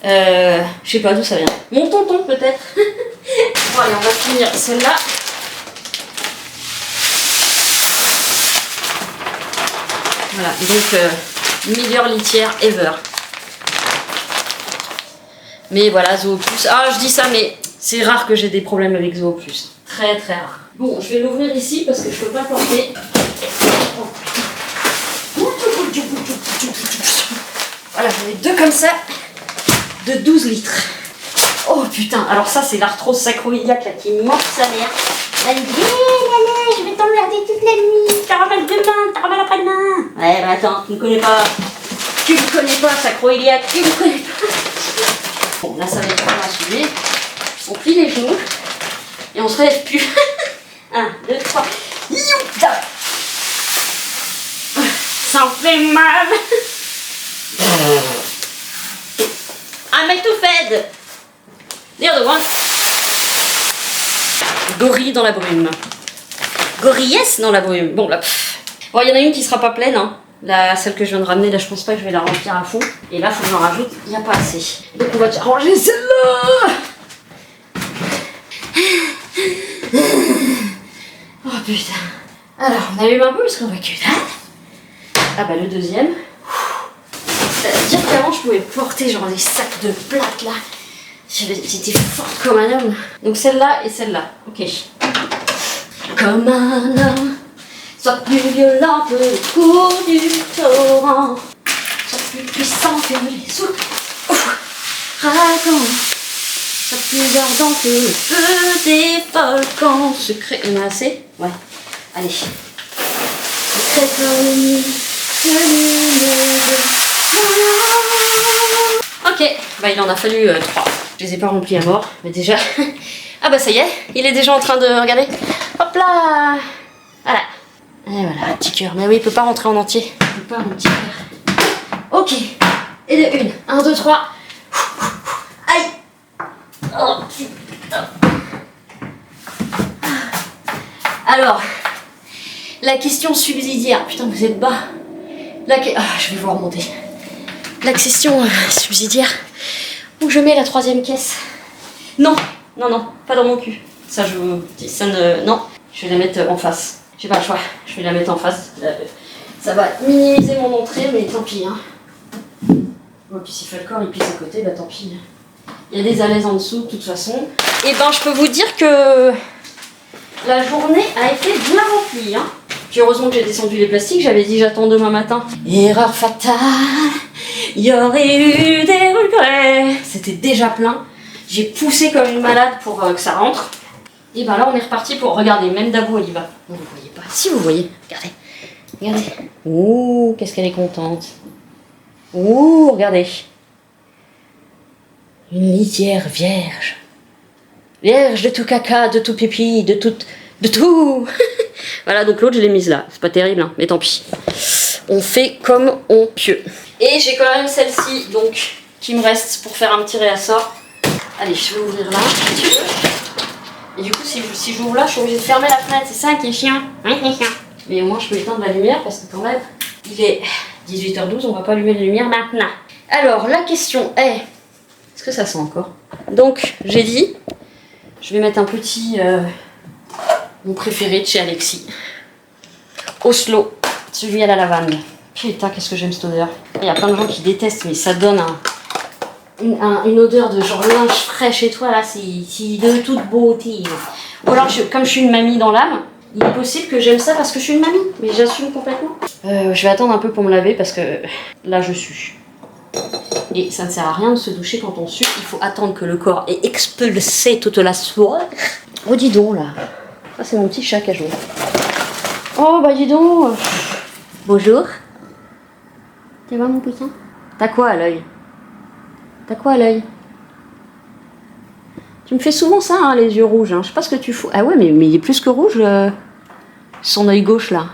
Je sais pas d'où ça vient. Mon tonton, peut-être. Bon, allez, on va finir celle-là. Voilà, donc meilleure litière ever. Mais voilà, Zooplus. Ah, je dis ça, mais c'est rare que j'ai des problèmes avec Zooplus. Très très rare. Bon, je vais l'ouvrir ici parce que je peux pas porter. Voilà, j'en ai 2 comme ça, de 12 litres. Oh putain, alors ça c'est l'arthrose sacroiliaque là qui mord sa mère. Elle me dit, je vais t'emmerder toute la nuit, t'auras mal demain, t'auras mal après-demain. Ouais, bah attends, tu me connais pas. Tu me connais pas, sacroiliaque, tu me connais pas. Bon, là ça va être à suivre. On plie les genoux et on se relève plus. 1, 2, 3. Youta. Ça me fait mal. I'm too fed. The other one. Gorille dans la brume. Gorillesse dans la brume. Bon là. Bon, il y en a une qui sera pas pleine. Hein. Là, celle que je viens de ramener, là je pense pas que je vais la remplir à fond. Et là, faut que j'en rajoute. Il n'y a pas assez. Donc on va déjà ranger celle-là. Oh putain. Alors, on allume un peu parce qu'on voit que dalle. Ah bah le deuxième. C'est-à-dire qu'avant je pouvais porter genre des sacs de plâtre là. J'étais forte comme un homme. Donc celle-là et celle-là. Ok. Comme un homme. Sois plus violent que le cours du torrent. Sois plus puissant que les sous. Raconte. Sois plus ardent que le feu des volcans. Secret. Il y en a assez? Ouais. Allez. Secret comme une nuit. Ok. Bah il en a fallu 3. Je les ai pas remplis à mort. Mais déjà... Ah bah ça y est. Il est déjà en train de regarder. Hop là. Voilà. Et voilà, petit cœur. Mais oui, il peut pas rentrer en entier. Il peut pas, mon petit cœur. Ok. Et de 1. 1, 2, 3. Aïe. Oh, putain. Alors, la question subsidiaire. Putain, vous êtes bas. Je vais vous remonter. La question subsidiaire. Où je mets la 3e caisse? Non, non, non, pas dans mon cul. Ça, non, je vais la mettre en face. J'ai pas le choix, je vais la mettre en face. Ça va minimiser mon entrée, mais tant pis. Hein. Bon, puis si Falcor il pisse à côté, bah tant pis. Il y a des alaises en dessous, de toute façon. Et ben, je peux vous dire que la journée a été bien remplie. Hein. Puis heureusement que j'ai descendu les plastiques, j'avais dit j'attends demain matin. Erreur fatale, il y aurait eu des regrets. C'était déjà plein. J'ai poussé comme une malade pour que ça rentre. Et ben là, on est reparti pour regarder. Même Dabou, elle y va. Non, vous voyez pas. Si vous voyez, regardez. Regardez. Ouh, qu'est-ce qu'elle est contente. Ouh, regardez. Une litière vierge. Vierge de tout caca, de tout pipi, de tout. Voilà, donc l'autre, je l'ai mise là. C'est pas terrible, hein, mais tant pis. On fait comme on peut. Et j'ai quand même celle-ci, donc, qui me reste pour faire un petit réassort. Allez, je vais ouvrir là, si tu veux. Et du coup, si j'ouvre là, je suis obligée de fermer la fenêtre. C'est ça qui est chiant. Mais au moins, je peux éteindre la lumière parce que quand même, il est 18h12, on va pas allumer la lumière maintenant. Alors, la question est... Est-ce que ça sent encore? Donc, j'ai dit, je vais mettre un petit... mon préféré de chez Alexis. Oslo, celui à la lavande. Putain, qu'est-ce que j'aime cette odeur. Il y a plein de gens qui détestent, mais ça donne une odeur de genre linge frais chez toi, là, c'est de toute beauté. Ou alors, comme je suis une mamie dans l'âme, il est possible que j'aime ça parce que je suis une mamie, mais j'assume complètement. Je vais attendre un peu pour me laver parce que là, je sue. Et ça ne sert à rien de se doucher quand on sue, il faut attendre que le corps ait expulsé toute la sueur. Oh, dis donc, là. Ça, c'est mon petit chat qui a joué. Oh, bah, dis donc. Bonjour. Ça va, mon poussin? T'as quoi à l'œil? T'as quoi à l'œil? Tu me fais souvent ça, hein, les yeux rouges. Hein. Je sais pas ce que tu fous. Ah ouais, mais il est plus que rouge, son œil gauche, là.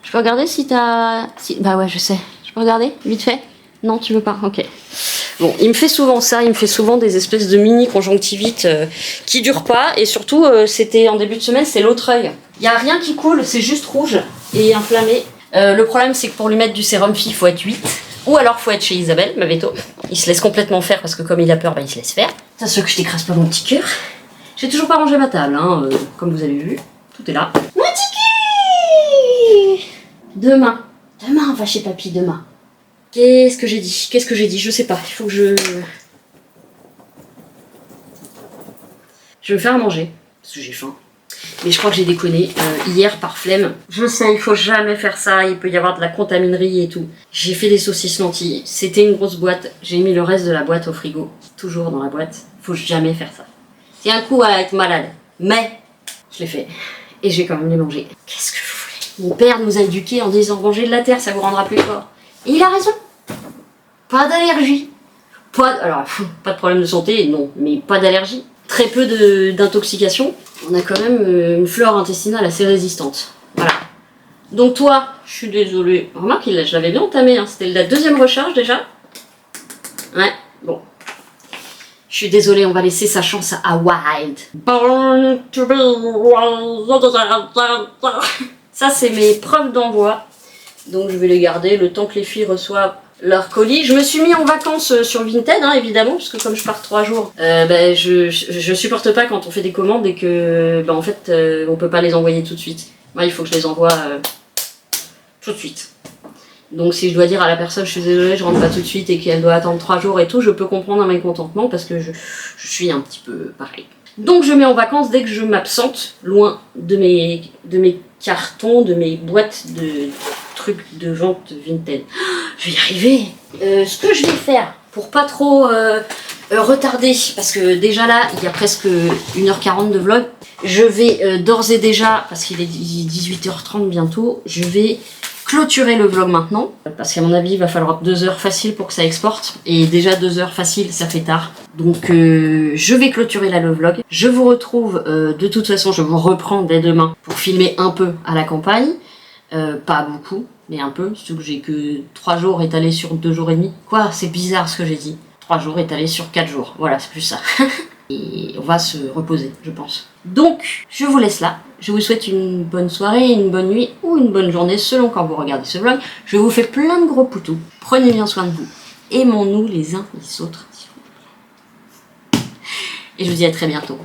Je peux regarder si t'as... Bah ouais, je sais. Je peux regarder, vite fait? Non, tu veux pas? Ok. Bon, il me fait souvent ça. Il me fait souvent des espèces de mini-conjonctivites qui durent pas. Et surtout, c'était en début de semaine, c'est l'autre œil. Il y a rien qui coule, c'est juste rouge et inflammé. Le problème, c'est que pour lui mettre du sérum fille, il faut être 8. Ou alors faut être chez Isabelle, ma veto. Il se laisse complètement faire parce que comme il a peur, bah, il se laisse faire. Ça se que je t'écrase pas mon petit cœur. J'ai toujours pas rangé ma table, hein, comme vous avez vu. Tout est là. Mon petit cul. Demain, on va chez papy, demain. Qu'est-ce que j'ai dit? Je sais pas, il faut que je vais me faire à manger, parce que j'ai faim. Mais je crois que j'ai déconné hier par flemme. Je sais, il faut jamais faire ça, il peut y avoir de la contaminerie et tout. J'ai fait des saucisses lentilles, c'était une grosse boîte. J'ai mis le reste de la boîte au frigo, toujours dans la boîte. Faut jamais faire ça. C'est un coup à être malade, mais je l'ai fait. Et j'ai quand même les mangé. Qu'est-ce que vous voulez? Mon père nous a éduqués en disant mangez de la terre, ça vous rendra plus fort. Et il a raison. Pas d'allergie. Alors, pas de problème de santé, non, mais pas d'allergie. Très peu d'intoxication. On a quand même une flore intestinale assez résistante. Voilà. Donc toi, je suis désolée. Remarque, je l'avais bien entamé, hein. C'était la 2e recharge déjà. Ouais, bon. Je suis désolée, on va laisser sa chance à Wild. Born to be wild. Ça, c'est mes preuves d'envoi. Donc je vais les garder le temps que les filles reçoivent leur colis. Je me suis mis en vacances sur Vinted, hein, évidemment, parce que comme je pars 3 jours, je supporte pas quand on fait des commandes et que, en fait, on peut pas les envoyer tout de suite. Moi, il faut que je les envoie tout de suite. Donc si je dois dire à la personne, je suis désolée, je rentre pas tout de suite et qu'elle doit attendre 3 jours et tout, je peux comprendre un mécontentement parce que je suis un petit peu pareil. Donc je mets en vacances dès que je m'absente, loin de mes cartons, de mes boîtes de trucs de vente vintage. Je vais y arriver. Ce que je vais faire pour pas trop retarder, parce que déjà là il y a presque 1h40 de vlog, je vais d'ores et déjà, parce qu'il est 18h30 bientôt, je vais clôturer le vlog maintenant, parce qu'à mon avis il va falloir 2 heures facile pour que ça exporte, et déjà 2 heures facile ça fait tard. Donc je vais clôturer là le vlog. Je vous retrouve, de toute façon je vous reprends dès demain pour filmer un peu à la campagne, pas beaucoup, mais un peu, surtout que j'ai que 3 jours étalés sur 2 jours et demi. Quoi, c'est bizarre ce que j'ai dit. 3 jours étalés sur 4 jours, voilà, c'est plus ça. Et on va se reposer, je pense. Donc, je vous laisse là. Je vous souhaite une bonne soirée, une bonne nuit ou une bonne journée selon quand vous regardez ce vlog. Je vous fais plein de gros poutous. Prenez bien soin de vous. Aimons-nous les uns les autres. Et je vous dis à très bientôt.